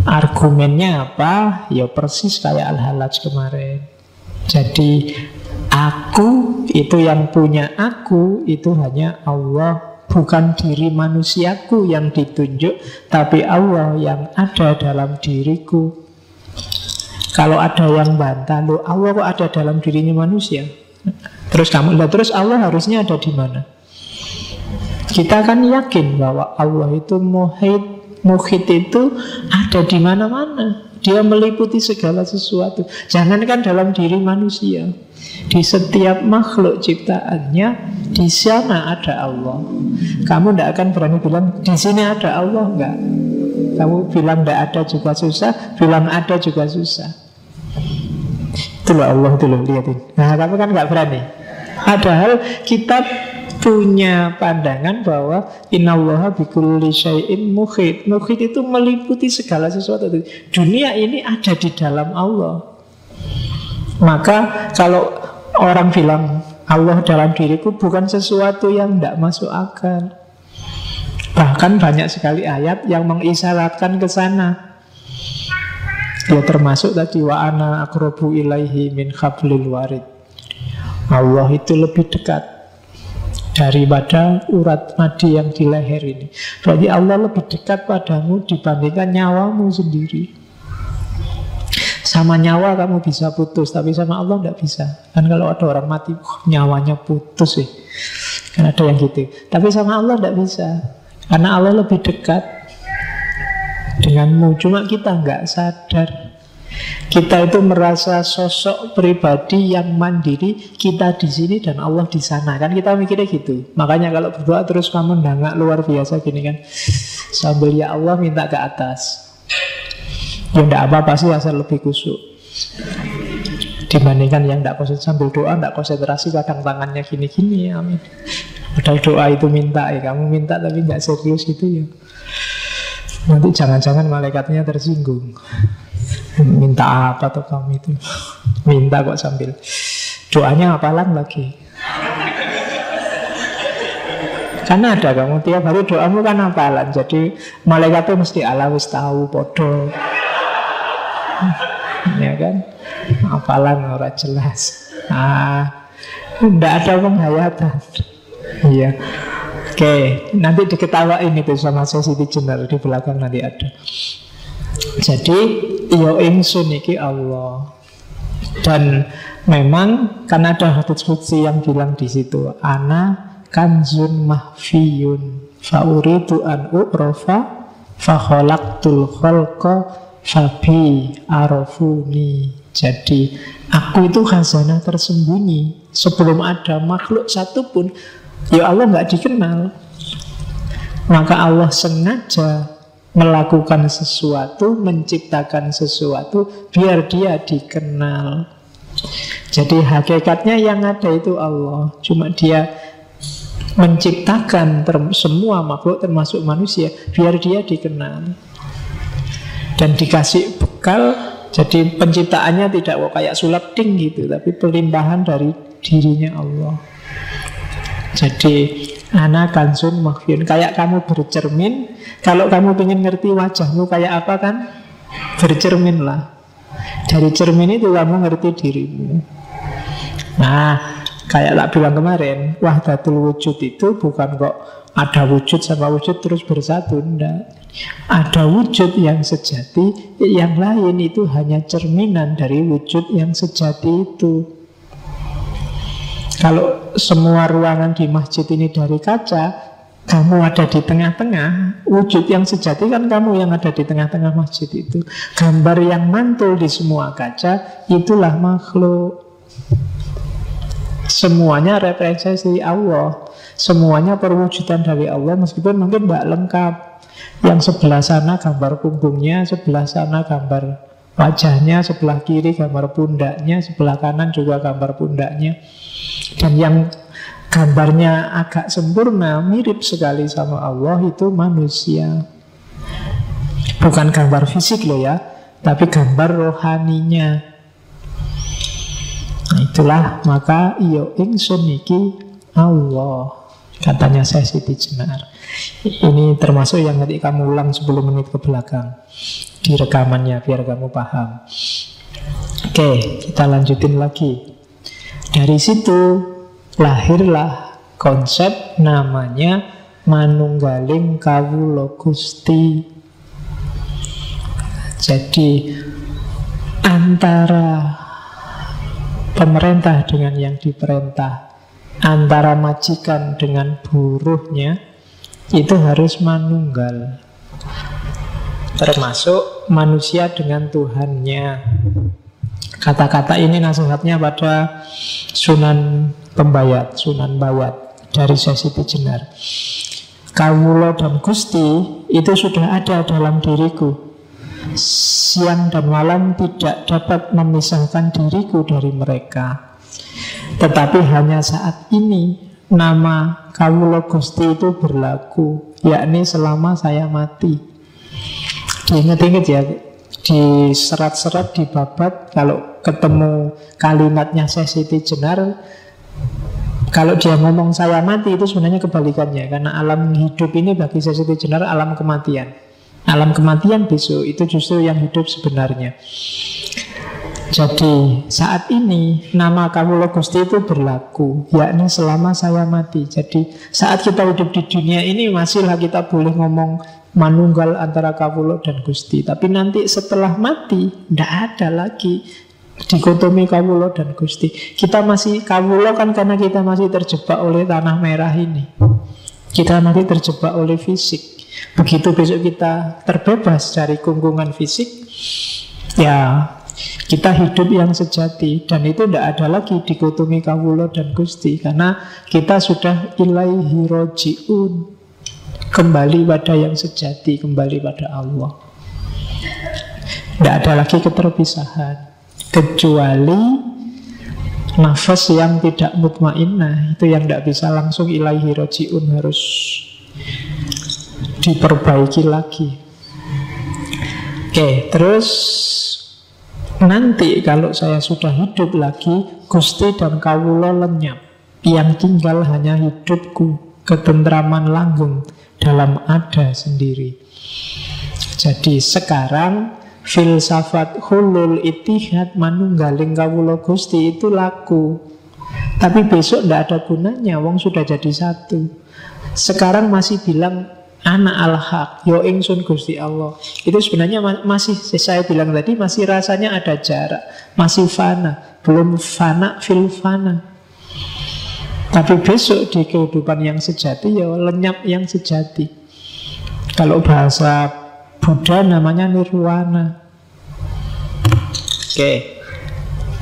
Argumennya apa? Ya persis kayak al-halaj kemarin. Jadi aku itu, yang punya aku itu hanya Allah. Bukan diri manusiaku yang ditunjuk, tapi Allah yang ada dalam diriku. Kalau ada yang bantah, loh Allah kok ada dalam dirinya manusia? Terus kamu lihat, terus Allah harusnya ada di mana? Kita kan yakin bahwa Allah itu muhit itu ada di mana-mana. Dia meliputi segala sesuatu. Jangankan dalam diri manusia, di setiap makhluk ciptaannya, di sana ada Allah. Kamu tidak akan berani bilang di sini ada Allah, enggak. Kamu bilang tidak ada juga susah, bilang ada juga susah. Itu loh Allah, itu loh, lihatin. Nah, kamu kan enggak berani. Padahal kita punya pandangan bahwa innallaha bikulli syai'in muhit. Muhit itu meliputi segala sesuatu. Dunia ini ada di dalam Allah. Maka kalau orang bilang Allah dalam diriku, bukan sesuatu yang tidak masuk akal. Bahkan banyak sekali ayat yang mengisyaratkan ke sana. Ya termasuk tadi wa ana aqrabu ilaihi min hablil warid. Allah itu lebih dekat daripada urat nadi yang di leher ini. Berarti Allah lebih dekat padamu dibandingkan nyawamu sendiri. Sama nyawa kamu bisa putus, tapi sama Allah tidak bisa. Kan kalau ada orang mati, nyawanya putus sih. Kan ada yang gitu. Tapi sama Allah tidak bisa, karena Allah lebih dekat denganmu. Cuma kita nggak sadar. Kita itu merasa sosok pribadi yang mandiri, kita di sini dan Allah di sana. Kan kita mikirnya gitu. Makanya kalau berdoa terus kamu nggak luar biasa gini kan, sambil ya Allah minta ke atas. Ya enggak apa-apa sih, asal lebih khusyuk dibandingkan yang enggak konsentrasi. Sambil doa enggak konsentrasi, kadang tangannya gini-gini, amin. Padahal doa itu minta, ya kamu minta tapi enggak serius gitu ya. Nanti jangan-jangan malaikatnya tersinggung. Minta apa tuh kamu itu? Minta kok sambil doanya hafalan lagi. Karena ada kamu tiap hari doamu kan hafalan. Jadi malaikat itu mesti ala wis tahu podo. Ya kan? Hafalan ora jelas. Tidak ada penghayatan. Iya. Oke, nanti diketawain itu sama Siti Jenar di belakang nanti ada. Jadi yo ingsun iki Allah. Dan memang kan ada hadits qudsi yang bilang di situ, ana kanzun mahfiyun fauridu an u'rafa fa khalaqtul khalqa fabi arafuni. Jadi aku itu khazanah tersembunyi. Sebelum ada makhluk satupun, ya Allah nggak dikenal. Maka Allah sengaja melakukan sesuatu, menciptakan sesuatu biar dia dikenal. Jadi hakikatnya yang ada itu Allah. Cuma dia menciptakan semua makhluk termasuk manusia biar dia dikenal. Dan dikasih bekal, jadi penciptaannya tidak kayak sulap ding gitu, tapi pelimpahan dari dirinya Allah. Jadi ana kansun makhfiyun, kayak kamu bercermin. Kalau kamu ingin ngerti wajahmu kayak apa kan, bercerminlah. Dari cermin itu kamu ngerti dirimu. Nah, kayak tak bilang kemarin, wahdatul wujud itu bukan kok ada wujud sama wujud terus bersatu. Enggak. Ada wujud yang sejati, yang lain itu hanya cerminan dari wujud yang sejati itu. Kalau semua ruangan di masjid ini dari kaca, kamu ada di tengah-tengah, wujud yang sejati kan kamu yang ada di tengah-tengah masjid itu. Gambar yang mantul di semua kaca, itulah makhluk. Semuanya representasi Allah, semuanya perwujudan dari Allah, meskipun mungkin tidak lengkap. Yang sebelah sana gambar punggungnya, sebelah sana gambar wajahnya, sebelah kiri gambar pundaknya, sebelah kanan juga gambar pundaknya. Dan yang gambarnya agak sempurna, mirip sekali sama Allah, itu manusia. Bukan gambar fisik loh ya, tapi gambar rohaninya. Nah itulah, maka iyo ingsun iki Allah, katanya Syekh Siti Jenar. Ini termasuk yang nanti kamu ulang 10 menit ke belakang di rekamannya, biar kamu paham. Oke, kita lanjutin lagi. Dari situ lahirlah konsep namanya manunggaling kawula Gusti. Jadi antara pemerintah dengan yang diperintah, antara majikan dengan buruhnya, itu harus manunggal. Termasuk manusia dengan Tuhannya. Kata-kata ini nasihatnya pada Sunan Pembayat, Sunan Bayat dari Syekh Siti Jenar. Kawula dan Gusti itu sudah ada dalam diriku. Siang dan malam tidak dapat memisahkan diriku dari mereka. Tetapi hanya saat ini nama Kawula Gusti itu berlaku, yakni selama saya mati. Diingat-ingat ya, di serat-serat di babat, kalau ketemu kalimatnya Syekh Siti Jenar, kalau dia ngomong saya mati, itu sebenarnya kebalikannya. Karena alam hidup ini bagi Syekh Siti Jenar alam kematian. Alam kematian besok itu justru yang hidup sebenarnya. Jadi saat ini nama Kawula Gusti itu berlaku, yakni selama saya mati. Jadi saat kita hidup di dunia ini masihlah kita boleh ngomong manunggal antara Kawula dan Gusti. Tapi nanti setelah mati tidak ada lagi dikotomi Kawula dan Gusti. Kita masih Kawula kan karena kita masih terjebak oleh tanah merah ini. Kita masih terjebak oleh fisik. Begitu besok kita terbebas dari kungkungan fisik, ya kita hidup yang sejati. Dan itu tidak ada lagi dikotomi Kawula dan Gusti, karena kita sudah ilaihi roji'un, kembali pada yang sejati, kembali pada Allah. Tidak ada lagi keterpisahan, kecuali nafas yang tidak mutmainnah, itu yang tidak bisa langsung ilaihi roji'un, harus diperbaiki lagi. Oke, terus nanti kalau saya sudah hidup lagi, Gusti dan Kawula lenyap. Yang tinggal hanya hidupku, ketentraman langgeng dalam ada sendiri. Jadi sekarang filsafat hulul itihad manunggaling Kawula Gusti itu laku. Tapi besok tidak ada gunanya, wong sudah jadi satu. Sekarang masih bilang Ana al-haq, yo ingsun Gusti Allah. Itu sebenarnya masih, saya bilang tadi, masih rasanya ada jarak, masih fana, belum fana fil fana. Tapi besok di kehidupan yang sejati, ya lenyap yang sejati. Kalau bahasa Buddha namanya nirwana. Oke.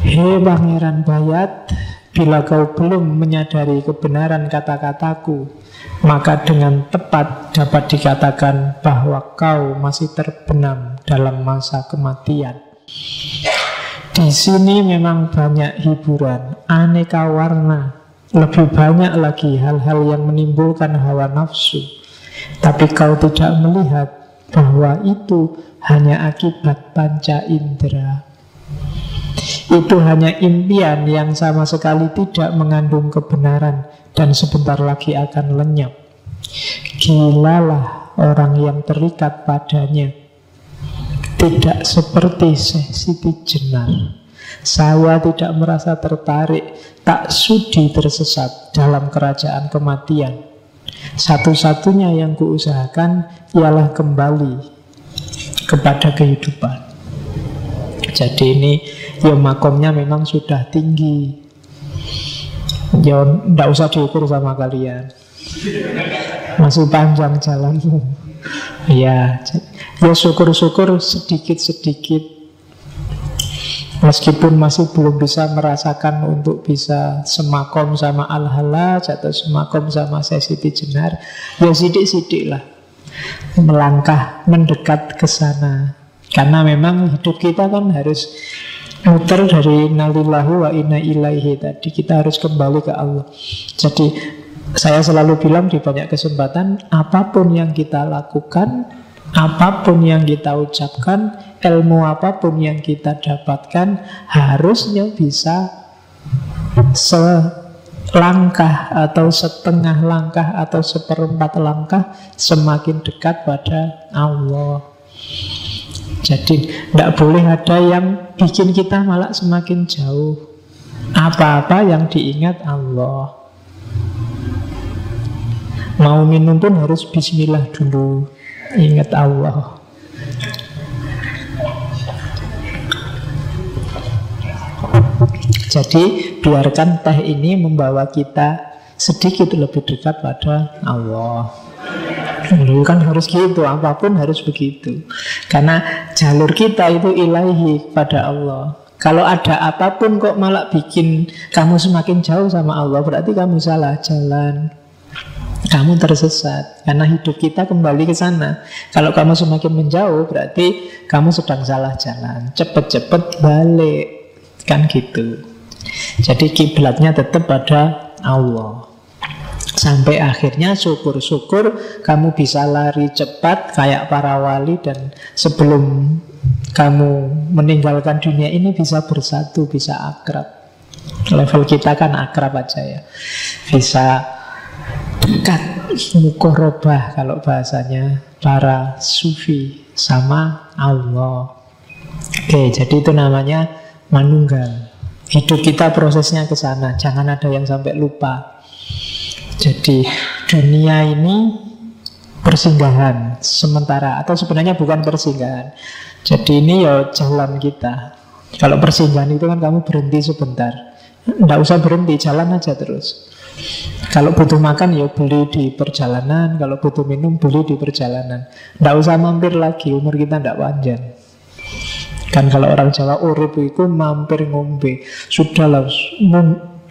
Hei Pangeran Bayat, bila kau belum menyadari kebenaran kata-kataku, maka dengan tepat dapat dikatakan bahwa kau masih terbenam dalam masa kematian. Di sini memang banyak hiburan, aneka warna, lebih banyak lagi hal-hal yang menimbulkan hawa nafsu. Tapi kau tidak melihat bahwa itu hanya akibat panca indera. Itu hanya impian yang sama sekali tidak mengandung kebenaran dan sebentar lagi akan lenyap. Gilalah orang yang terikat padanya. Tidak seperti Syekh Siti Jenar. Saya tidak merasa tertarik, tak sudi tersesat dalam kerajaan kematian. Satu-satunya yang kuusahakan ialah kembali kepada kehidupan. Jadi ini ya makomnya memang sudah tinggi. Ya tidak usah diukur sama kalian, masih panjang jalanmu. Ya syukur-syukur sedikit-sedikit, meskipun masih belum bisa merasakan untuk bisa semakom sama Al-Hallaj atau semakom sama Syekh Siti Jenar, ya sidik-sidik lah melangkah mendekat ke sana. Karena memang hidup kita kan harus muter dari innalillahi wa inna ilaihi tadi. Kita harus kembali ke Allah. Jadi saya selalu bilang di banyak kesempatan, apapun yang kita lakukan, apapun yang kita ucapkan, ilmu apapun yang kita dapatkan, harusnya bisa selangkah atau setengah langkah atau seperempat langkah semakin dekat pada Allah. Jadi tidak boleh ada yang bikin kita malah semakin jauh. Apa-apa yang diingat Allah. Mau minum pun harus bismillah dulu, ingat Allah. Jadi biarkan teh ini membawa kita sedikit lebih dekat pada Allah. Dulu kan harus gitu, apapun harus begitu. Karena jalur kita itu ilahi pada Allah. Kalau ada apapun kok malah bikin kamu semakin jauh sama Allah, berarti kamu salah jalan, kamu tersesat. Karena hidup kita kembali ke sana. Kalau kamu semakin menjauh, berarti kamu sedang salah jalan. Cepet-cepet balik, kan gitu. Jadi kiblatnya tetap pada Allah. Sampai akhirnya syukur-syukur kamu bisa lari cepat kayak para wali, dan sebelum kamu meninggalkan dunia ini bisa bersatu, bisa akrab. Level kita kan akrab aja ya, bisa dekat, mukorobah kalau bahasanya para sufi sama Allah. Oke, jadi itu namanya manunggal. Hidup kita prosesnya ke sana, jangan ada yang sampai lupa. Jadi dunia ini persinggahan sementara, atau sebenarnya bukan persinggahan. Jadi ini ya jalan kita. Kalau persinggahan itu kan kamu berhenti sebentar, nggak usah berhenti, jalan aja terus. Kalau butuh makan ya beli di perjalanan, kalau butuh minum beli di perjalanan. Nggak usah mampir lagi, umur kita nggak panjang. Kan kalau orang Jawa urip itu mampir ngombe. Sudahlah,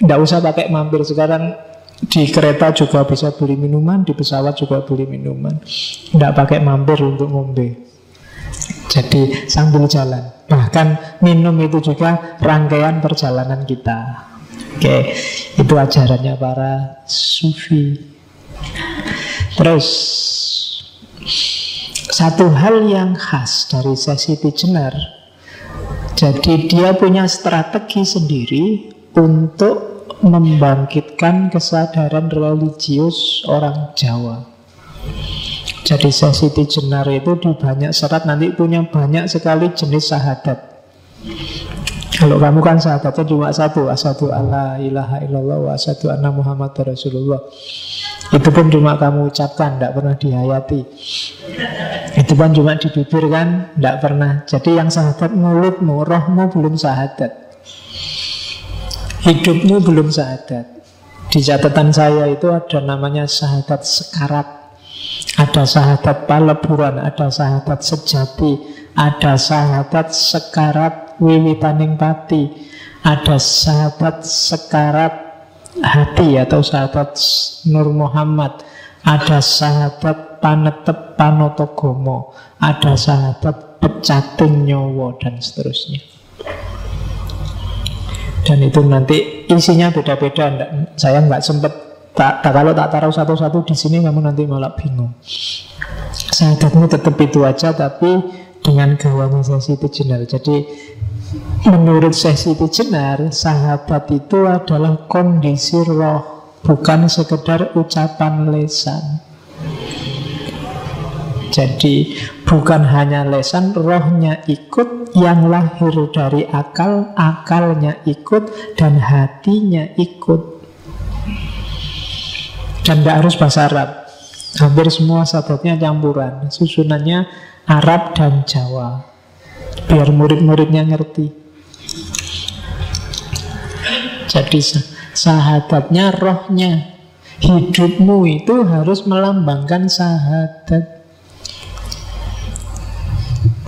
nggak usah pakai mampir sekarang. Di kereta juga bisa beli minuman, di pesawat juga beli minuman. Tidak pakai mampir untuk ngombe. Jadi sambil jalan. Bahkan minum itu juga rangkaian perjalanan kita. Oke, itu ajarannya para sufi. Terus satu hal yang khas dari Syekh Siti Jenar, jadi dia punya strategi sendiri untuk membangkitkan kesadaran religius orang Jawa. Jadi Syekh Siti Jenar itu di banyak serat nanti punya banyak sekali jenis syahadat. Kalau kamu kan syahadatnya cuma satu, asyhadu alla ilaha illallah wa asyhadu anna muhammadar rasulullah. Itu pun cuma kamu ucapkan, tidak pernah dihayati. Itu pun cuma di bibir kan, tidak pernah. Jadi yang syahadat mulutmu, rohmu belum syahadat, hidupmu belum syahadat. Di catatan saya itu ada namanya syahadat sekarat, ada syahadat paleburan, ada syahadat sejati, ada syahadat sekarat wiwitaning pati, ada syahadat sekarat hati atau syahadat Nur Muhammad, ada syahadat panetep panotogomo, ada syahadat pecating nyowo, dan seterusnya. Dan itu nanti isinya beda-beda. Saya nggak sempat kalau tak taruh satu-satu di sini kamu nanti malah bingung. Syahadatmu tetap itu aja, tapi dengan gayanya Siti Jenar. Jadi menurut Siti Jenar, sahadat itu adalah kondisi roh, bukan sekedar ucapan lisan. Jadi bukan hanya lisan, rohnya ikut, yang lahir dari akal, akalnya ikut, dan hatinya ikut. Dan tidak harus bahasa Arab. Hampir semua sahadatnya campuran, susunannya Arab dan Jawa, biar murid-muridnya ngerti. Jadi sahadatnya rohnya. Hidupmu itu harus melambangkan sahadat.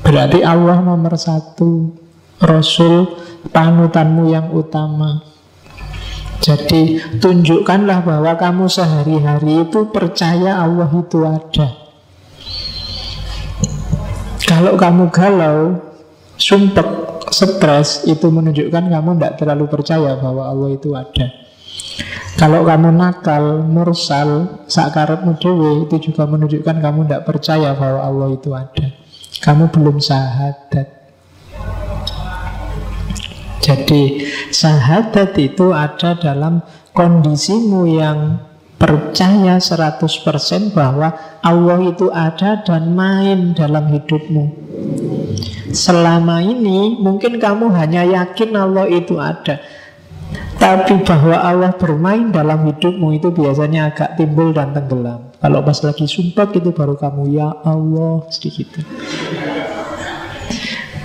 Berarti Allah nomor satu, Rasul panutanmu yang utama. Jadi tunjukkanlah bahwa kamu sehari-hari itu percaya Allah itu ada. Kalau kamu galau, sumpek, stres, itu menunjukkan kamu tidak terlalu percaya bahwa Allah itu ada. Kalau kamu nakal, mursal, sakarepmu dhewe, itu juga menunjukkan kamu tidak percaya bahwa Allah itu ada. Kamu belum sahadat. Jadi sahadat itu ada dalam kondisimu yang percaya 100% bahwa Allah itu ada dan main dalam hidupmu. Selama ini mungkin kamu hanya yakin Allah itu ada, tapi bahwa Allah bermain dalam hidupmu itu biasanya agak timbul dan tenggelam. Kalau pas lagi sumpah itu baru kamu ya Allah sedikit.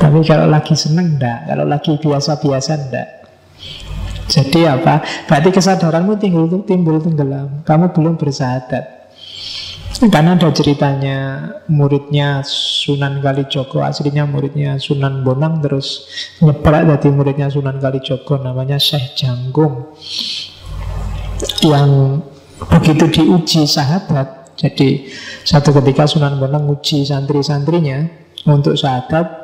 Tapi kalau lagi seneng enggak, kalau lagi biasa-biasa enggak. Jadi apa? Berarti kesadaranmu timbul tenggelam. Kamu belum bersahadat. Karena ada ceritanya muridnya Sunan Kalijogo, aslinya muridnya Sunan Bonang, terus nyebrak dari muridnya Sunan Kalijogo, namanya Syekh Janggung, yang begitu diuji sahadat. Jadi satu ketika Sunan Bonang uji santri-santrinya untuk sahadat,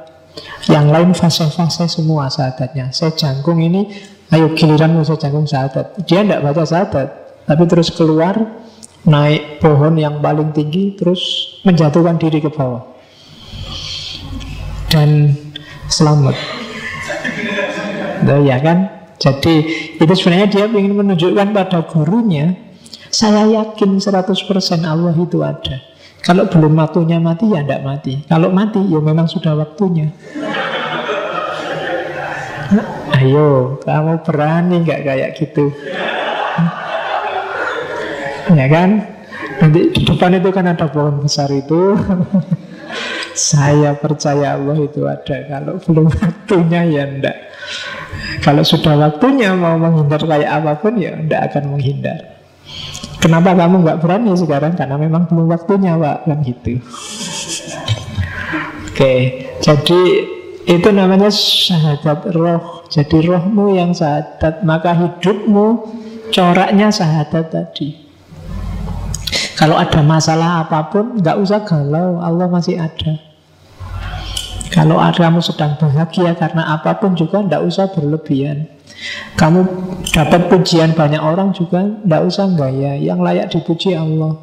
yang lain fase-fase semua sahadatnya. Syekh Janggung ini, ayo giliranmu Syekh Janggung sahadat. Dia tidak baca sahadat, tapi terus keluar, naik pohon yang paling tinggi, terus menjatuhkan diri ke bawah dan selamat. Nah, ya kan? Jadi itu sebenarnya dia ingin menunjukkan pada gurunya, saya yakin 100% Allah itu ada. Kalau belum waktunya mati, ya tidak mati. Kalau mati, ya memang sudah waktunya. Ayo, kamu berani nggak kayak gitu? Ya kan? Nanti di depan itu kan ada pohon besar itu. Saya percaya Allah itu ada. Kalau belum waktunya ya enggak. Kalau sudah waktunya mau menghindar kayak apapun ya enggak akan menghindar. Kenapa kamu nggak berani sekarang? Karena memang belum waktunya, Pak. Kan gitu. Oke, jadi itu namanya syahadat roh. Jadi rohmu yang syahadat, maka hidupmu coraknya syahadat tadi. Kalau ada masalah apapun, nggak usah galau, Allah masih ada. Kalau kamu sedang bahagia karena apapun juga, nggak usah berlebihan. Kamu dapat pujian banyak orang juga, nggak usah gaya. Yang layak dipuji Allah.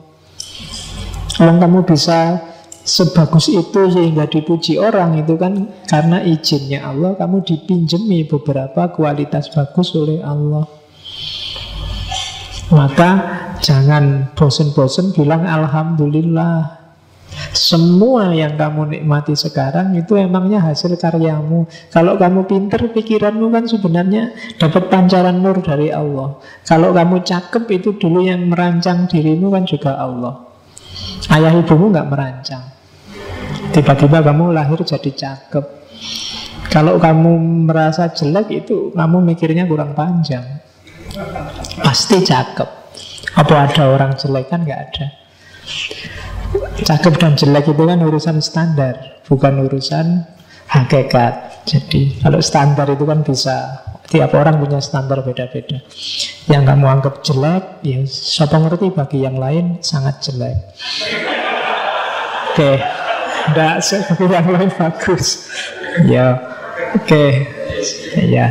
Kalau kamu bisa sebagus itu sehingga dipuji orang, itu kan karena izinnya Allah, kamu dipinjemi beberapa kualitas bagus oleh Allah. Maka jangan bosen-bosen bilang Alhamdulillah. Semua yang kamu nikmati sekarang itu emangnya hasil karyamu. Kalau kamu pinter, pikiranmu kan sebenarnya dapat pancaran nur dari Allah. Kalau kamu cakep, itu dulu yang merancang dirimu kan juga Allah. Ayah ibumu gak merancang. Tiba-tiba kamu lahir jadi cakep. Kalau kamu merasa jelek, itu kamu mikirnya kurang panjang. Pasti cakep. Apa ada orang jelek? Kan gak ada. Cakep dan jelek itu kan urusan standar, bukan urusan hakikat. Jadi kalau standar itu kan bisa, tiap orang punya standar beda-beda. Yang kamu anggap jelek, ya siapa ngerti bagi yang lain sangat jelek. Oke, enggak, bagi yang lain bagus. Ya, oke, ya.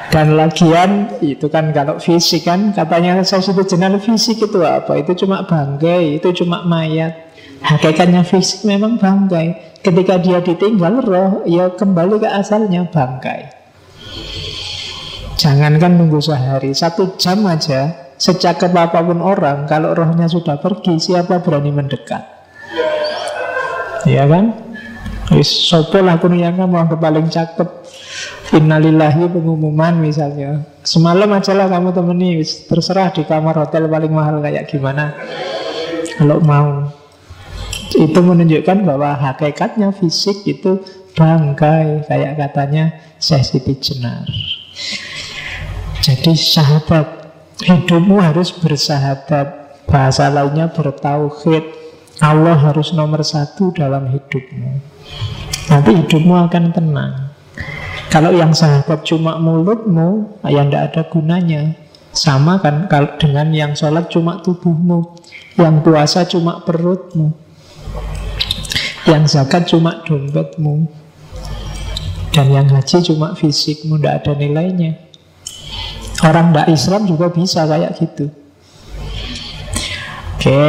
Dan lagian itu kan kalau fisik kan, katanya saya sudah jenal fisik itu apa? Itu cuma bangkai, itu cuma mayat. Hakikatnya fisik memang bangkai. Ketika dia ditinggal roh, ya kembali ke asalnya bangkai. Jangankan nunggu sehari, 1 jam aja, secakap apapun orang, kalau rohnya sudah pergi, siapa berani mendekat? Ya kan? Wis sopo lah kuno yang kamu paling cakep. Innalillahi pengumuman misalnya. Semalam aja lah kamu temani, terserah di kamar hotel paling mahal kayak gimana. Kalau mau. Itu menunjukkan bahwa hakikatnya fisik itu bangkai, kayak katanya Syekh Siti Jenar. Jadi sahabat, hidupmu harus bersahabat. Bahasa lainnya bertauhid. Allah harus nomor 1 dalam hidupmu. Nanti hidupmu akan tenang. Kalau yang sahabat cuma mulutmu, ya tidak ada gunanya. Sama kan kalau dengan yang sholat cuma tubuhmu, yang puasa cuma perutmu, yang zakat cuma dompetmu, dan yang haji cuma fisikmu, tidak ada nilainya. Orang tidak Islam juga bisa kayak gitu. Oke,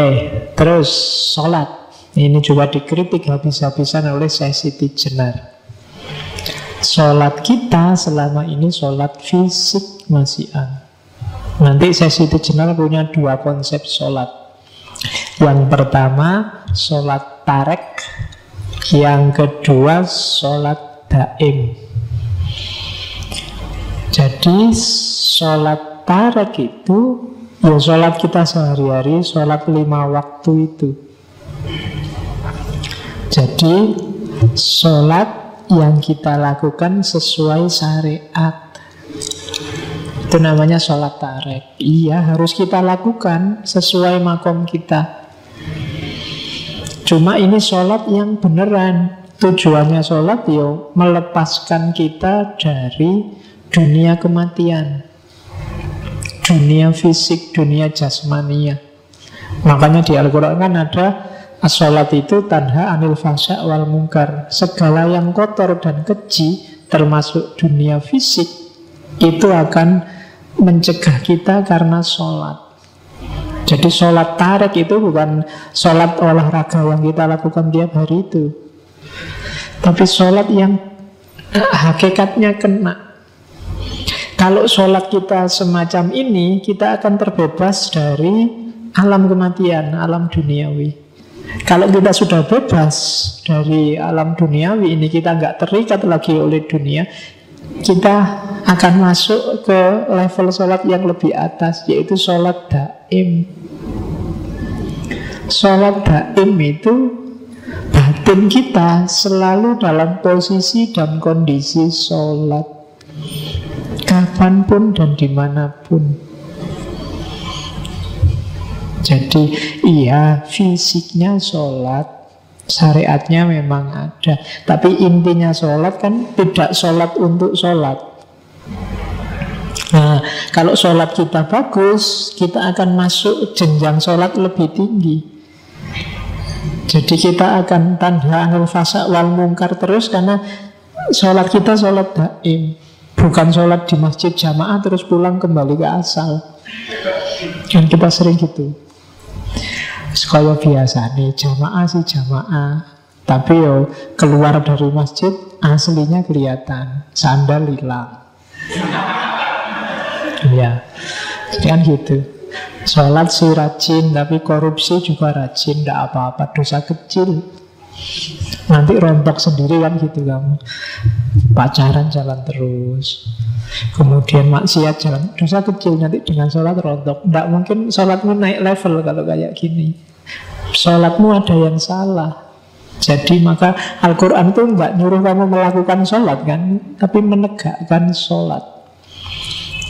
terus sholat. Ini juga dikritik habis-habisan oleh Syekh Siti Jenar. Sholat kita selama ini sholat fisik masih Nanti Syekh Siti Jenar punya 2 konsep sholat. Yang pertama sholat tarek, yang kedua sholat daim. Jadi sholat tarek itu ya sholat kita sehari-hari, sholat 5 waktu itu. Jadi sholat yang kita lakukan sesuai syariat, itu namanya sholat tarek. Iya, harus kita lakukan sesuai makom kita. Cuma ini sholat yang beneran. Tujuannya sholat ya melepaskan kita dari dunia kematian, dunia fisik, dunia jasmania. Makanya di Al-Quran kan ada as-sholat itu tanha anil fahsya wal munkar. Segala yang kotor dan keji, termasuk dunia fisik, itu akan mencegah kita karena sholat. Jadi sholat tarek itu bukan sholat olahraga yang kita lakukan tiap hari itu, tapi sholat yang hakikatnya kena. Kalau sholat kita semacam ini, kita akan terbebas dari alam kematian, alam duniawi. Kalau kita sudah bebas dari alam duniawi ini, kita nggak terikat lagi oleh dunia, kita akan masuk ke level sholat yang lebih atas, yaitu sholat daim. Sholat daim itu batin kita selalu dalam posisi dan kondisi sholat, kapanpun dan dimanapun. Jadi iya, fisiknya sholat, syariatnya memang ada, tapi intinya sholat kan tidak sholat untuk sholat. Nah, kalau sholat kita bagus, kita akan masuk jenjang sholat lebih tinggi. Jadi kita akan tanda anil fasa wal mungkar terus, karena sholat kita sholat daim, bukan sholat di masjid jamaah terus pulang kembali ke asal. Dan kita sering gitu. Sekaya biasa nih, jamaah sih jamaah, tapi yo keluar dari masjid aslinya kelihatan, sandal hilang. Ya, jadi kan gitu. Sholat sih rajin, tapi korupsi juga rajin, tidak apa-apa, dosa kecil. Nanti rontok sendiri kan gitu kamu. Pacaran jalan terus, kemudian maksiat jalan, dosa kecil, nanti dengan sholat rontok. Tidak mungkin sholatmu naik level kalau kayak gini. Sholatmu ada yang salah. Jadi maka Al-Quran itu nggak nyuruh kamu melakukan sholat kan, tapi menegakkan sholat.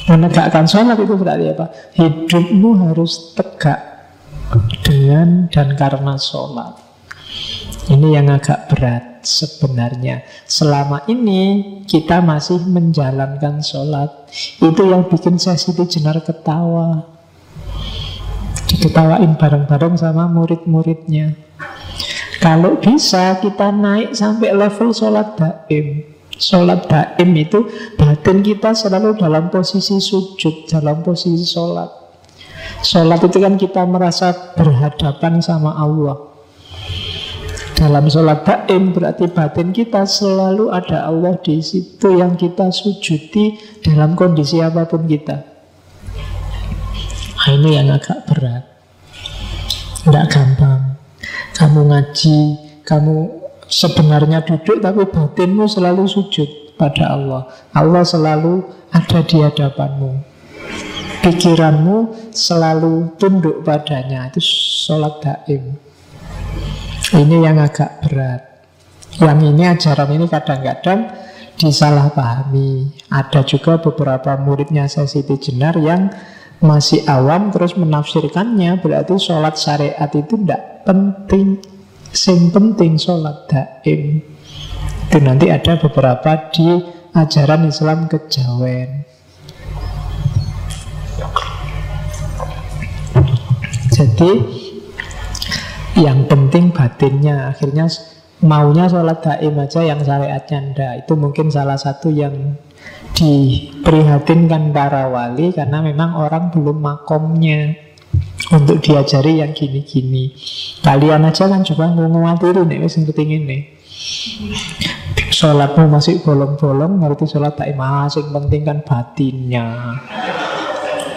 Menegakkan sholat itu berarti apa? Hidupmu harus tegak dengan dan karena sholat. Ini yang agak berat sebenarnya. Selama ini kita masih menjalankan sholat. Itu yang bikin saya Siti Jenar ketawa. Diketawain bareng-bareng sama murid-muridnya. Kalau bisa kita naik sampai level sholat daim. Sholat daim itu batin kita selalu dalam posisi sujud, dalam posisi sholat. Sholat itu kan kita merasa berhadapan sama Allah. Dalam sholat daim berarti batin kita selalu ada Allah di situ yang kita sujudi dalam kondisi apapun kita. Nah, ini yang agak berat. Tidak gampang. Kamu ngaji, kamu sebenarnya duduk tapi batinmu selalu sujud pada Allah. Allah selalu ada di hadapanmu. Pikiranmu selalu tunduk padanya. Itu sholat daim. Ini yang agak berat. Yang ini, ajaran ini kadang-kadang disalahpahami. Ada juga beberapa muridnya Syekh Siti Jenar yang masih awam terus menafsirkannya berarti sholat syariat itu tidak penting. Yang penting sholat daim. Itu nanti ada beberapa di ajaran Islam kejawen. Jadi yang penting batinnya. Akhirnya maunya sholat daim aja, yang syariatnya ndak. Itu mungkin salah satu yang diprihatinkan para wali, karena memang orang belum makomnya untuk diajari yang gini-gini. Kalian aja kan juga ngomong-ngomong nih, wis ngerti ini. Sholatmu masih bolong-bolong, ngerti sholat daim. Yang penting kan batinnya.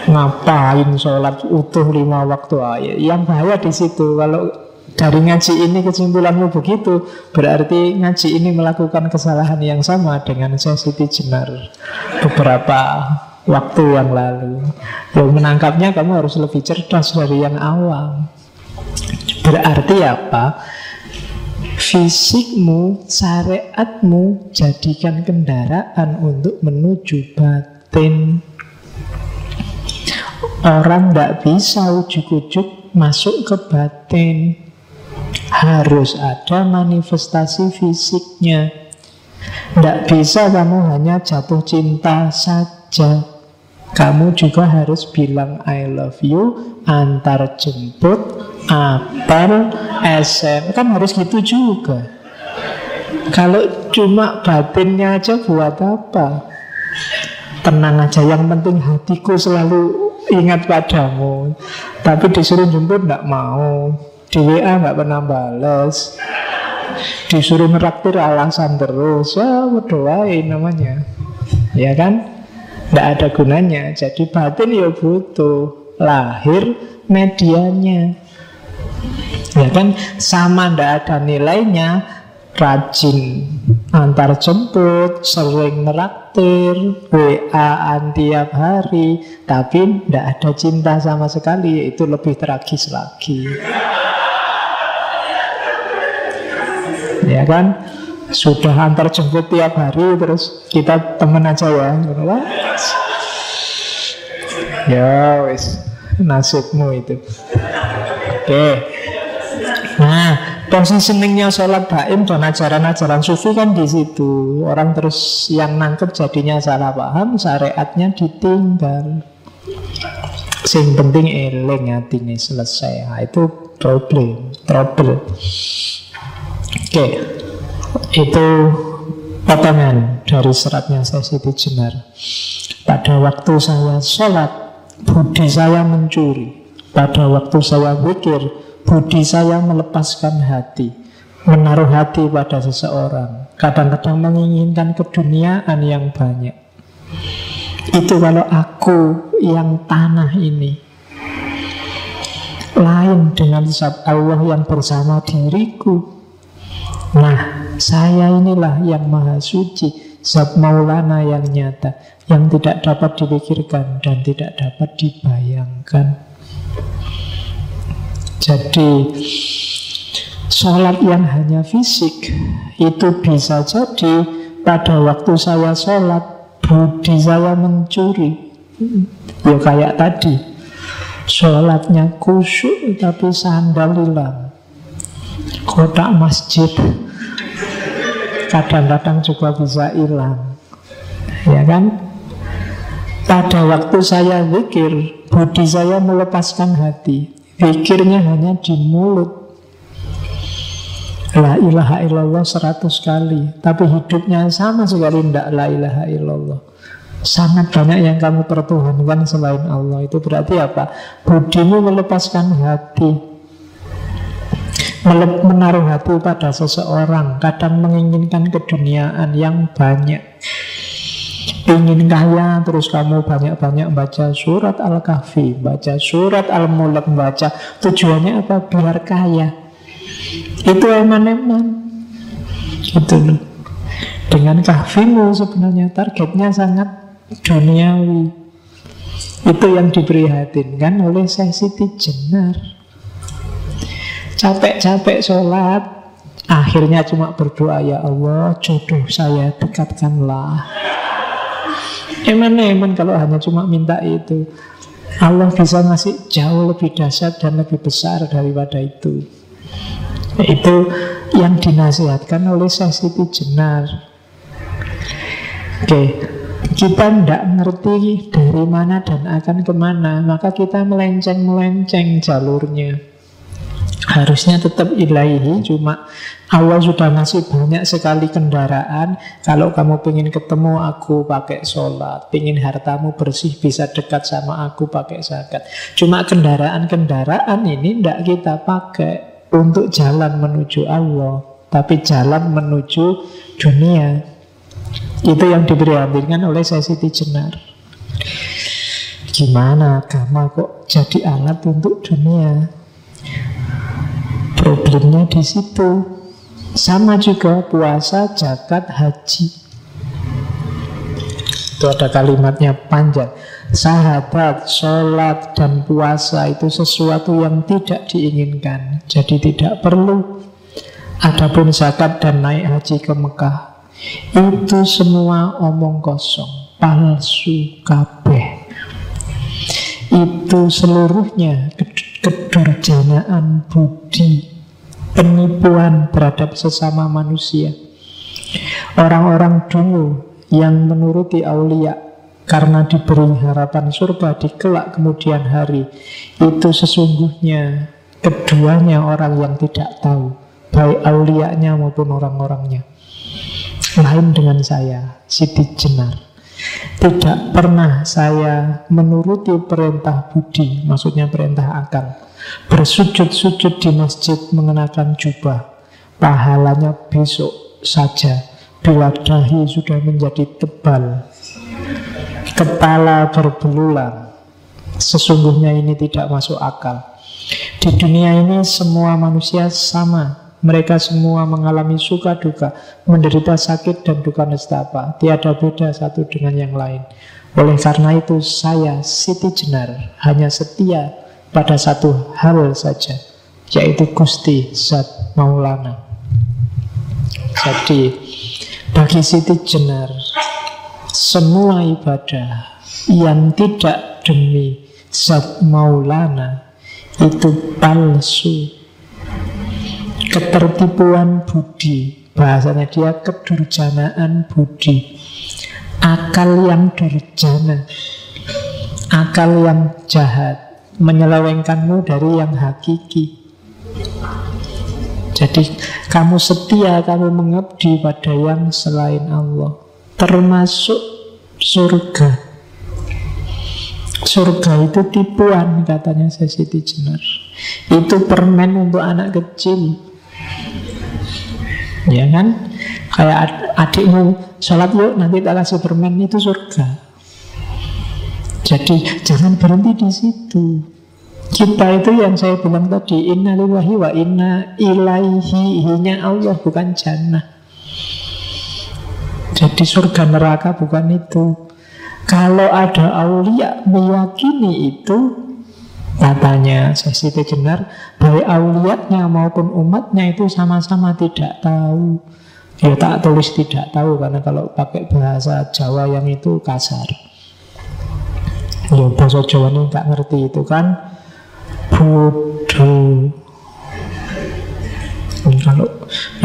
Ngapain sholat utuh 5 waktu aja? Yang bahaya di situ. Kalau dari ngaji ini kesimpulanmu begitu, berarti ngaji ini melakukan kesalahan yang sama dengan Syekh Siti Jenar beberapa waktu yang lalu. Yang menangkapnya kamu harus lebih cerdas dari yang awam. Berarti apa? Fisikmu, syariatmu jadikan kendaraan untuk menuju batin. Orang tidak bisa ujuk-ujuk masuk ke batin. Harus ada manifestasi fisiknya. Tidak bisa kamu hanya jatuh cinta saja. Kamu juga harus bilang I love you, antar jemput, apel, SM. Kan harus gitu juga. Kalau cuma batinnya aja buat apa? Tenang aja, yang penting hatiku selalu ingat padamu. Tapi disuruh jemput tidak mau, di WA nggak pernah balas, disuruh neraktir alasan terus. Ya berdoain namanya, ya kan? Tidak ada gunanya. Jadi batin ya butuh lahir medianya, ya kan? Sama tidak ada nilainya rajin antar jemput, sering neraktir, WA-an tiap hari, tapi tidak ada cinta sama sekali. Itu lebih tragis lagi, ya kan? Sudah antar jemput tiap hari, terus kita temen aja ya. Ya wis, nasibmu itu. Oke. Nah, positioningnya sholat daim dan ajaran-ajaran sufi kan di situ. Orang terus yang nangkep jadinya salah paham, syariatnya ditinggal. Sing penting eling hatinya selesai. Nah, itu trouble. Oke. Itu potongan dari seratnya Syekh Siti Jenar. Pada waktu saya sholat, budi saya mencuri. Pada waktu saya zikir, budi saya melepaskan hati, menaruh hati pada seseorang. Kadang-kadang menginginkan keduniaan yang banyak. Itu kalau aku yang tanah ini. Lain dengan zat Allah yang bersama diriku. Nah, saya inilah yang maha suci, zat Maulana yang nyata, yang tidak dapat dipikirkan dan tidak dapat dibayangkan. Jadi sholat yang hanya fisik itu bisa jadi pada waktu saya sholat budi saya mencuri. Ya kayak tadi, sholatnya khusyuk tapi sandal hilang, kotak masjid kadang-kadang juga bisa hilang, ya kan? Pada waktu saya zikir, budi saya melepaskan hati. Zikirnya hanya di mulut, la ilaha illallah 100 kali, tapi hidupnya sama sekali tidak la ilaha illallah. Sangat banyak yang kamu pertuhankan selain Allah. Itu berarti apa? Budimu melepaskan hati. Menaruh hati pada seseorang, kadang menginginkan keduniaan yang banyak. Ingin kaya, terus kamu banyak-banyak baca surat Al-Kahfi, baca surat Al-Mulk, baca. Tujuannya apa? Biar kaya. Itu eman-eman. Itu loh. Dengan kahfimu sebenarnya targetnya sangat duniawi. Itu yang diprihatinkan oleh Syekh Siti Jenar. Capek-capek sholat, akhirnya cuma berdoa, ya Allah, jodoh saya dekatkanlah. Eman kalau hanya cuma minta itu. Allah bisa ngasih jauh lebih dahsyat dan lebih besar daripada itu. Itu yang dinasihatkan oleh Syekh Siti Jenar. Oke, kita tidak ngerti dari mana dan akan kemana, maka kita melenceng-melenceng jalurnya. Harusnya tetap ilahi, cuma Allah sudah ngasih banyak sekali kendaraan. Kalau kamu pengen ketemu aku pakai sholat, pengen hartamu bersih bisa dekat sama aku pakai zakat. Cuma kendaraan-kendaraan ini tidak kita pakai untuk jalan menuju Allah, tapi jalan menuju dunia. Itu yang diprihatinkan oleh Syekh Siti Jenar. Gimana agama kok jadi alat untuk dunia? Problemnya di situ. Sama juga puasa, zakat, haji. Itu ada kalimatnya panjang. Sahabat, sholat, dan puasa itu sesuatu yang tidak diinginkan. Jadi tidak perlu. Adapun zakat dan naik haji ke Mekah, itu semua omong kosong, palsu kabeh. Itu seluruhnya kedurjanaan budi, penipuan terhadap sesama manusia. Orang-orang dulu yang menuruti aulia karena diberi harapan surga di kelak kemudian hari, itu sesungguhnya keduanya orang yang tidak tahu, baik aulianya maupun orang-orangnya. Lain dengan saya, Siti Jenar. Tidak pernah saya menuruti perintah budi, maksudnya perintah akal. Bersujud-sujud di masjid mengenakan jubah, pahalanya besok saja. Bila dahi sudah menjadi tebal, kepala berbelulang, sesungguhnya ini tidak masuk akal. Di dunia ini semua manusia sama. Mereka semua mengalami suka duka, menderita sakit dan duka nestapa. Tiada beda satu dengan yang lain. Oleh karena itu saya, Siti Jenar, hanya setia pada satu hal saja, yaitu Gusti Zat Maulana. Jadi bagi Siti Jenar, semua ibadah yang tidak demi Zat Maulana itu palsu. Ketertipuan budi, bahasanya dia kedurjanaan budi. Akal yang durjana, akal yang jahat, menyelewengkanmu dari yang hakiki. Jadi kamu setia, kamu mengabdi pada yang selain Allah, termasuk surga. Surga itu tipuan, katanya Siti Jenar. Itu permen untuk anak kecil. Ya kan? Kayak adikmu sholat yuk, nanti tak kasih permen, itu surga. Jadi jangan berhenti di situ. Kita itu yang saya bilang tadi, inna lillahi wa inna ilaihi, hinya Allah, bukan jannah. Jadi surga neraka bukan itu. Kalau ada aulia meyakini itu, katanya Siti Jenar, baik auliatnya maupun umatnya itu sama-sama tidak tahu. Ya tak tulis tidak tahu, karena kalau pakai bahasa Jawa yang itu kasar. Ya bahasa Jawa ini gak ngerti itu kan bodoh. Kalau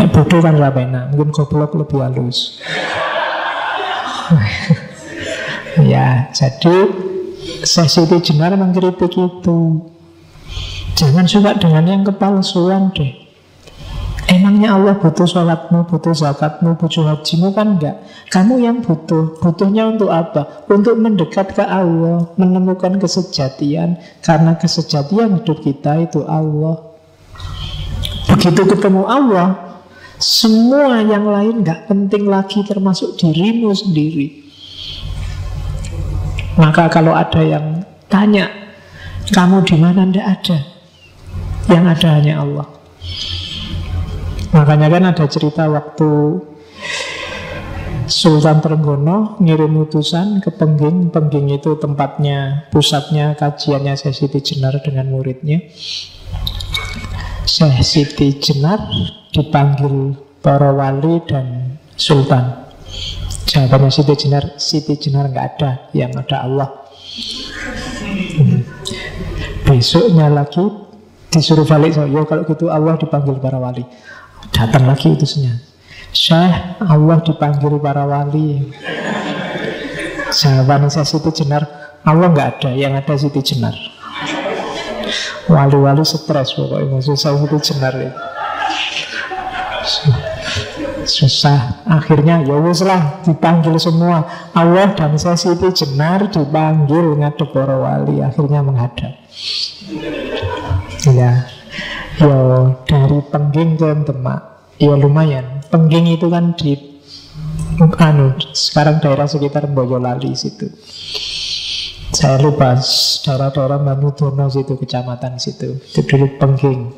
bodoh kan rapena, mungkin goblok lebih halus. Ya, jadi Siti Jenar mengkritik itu. Jangan suka dengan yang kepalsuan deh. Emangnya Allah butuh sholatmu, butuh zakatmu, butuh hajimu? Kan enggak. Kamu yang butuh. Butuhnya untuk apa? Untuk mendekat ke Allah, menemukan kesejatian. Karena kesejatian hidup kita itu Allah. Begitu ketemu Allah, semua yang lain gak penting lagi, termasuk dirimu sendiri. Maka kalau ada yang tanya, kamu di mana? Ndak ada. Yang ada hanya Allah. Makanya kan ada cerita waktu Sultan Trenggono ngirim utusan ke Pengging. Pengging itu tempatnya, pusatnya kajiannya Syekh Siti Jenar dengan muridnya. Syekh Siti Jenar dipanggil para wali dan sultan. Jawabannya Siti Jenar nggak ada, yang ada Allah. Besoknya lagi disuruh balik, yo kalau gitu Allah dipanggil para wali. Datang lagi utusnya, Syekh, Allah dipanggil para wali. Jawabannya Siti Jenar, Allah nggak ada, yang ada Siti Jenar. Wali-wali stres pokoknya, susah Siti Jenar ya. Susah. Akhirnya ya wis lah, dipanggil semua. Allah dan Siti Jenar dipanggil ngadep para wali. Akhirnya menghadap. Ya, yo dari Pengging ke Demak, ya lumayan. Pengging itu kan di sekarang daerah sekitar Boyolali situ. Saya lupa daerah-daerah Mamudono situ, kecamatan situ. Itu dulu Pengging.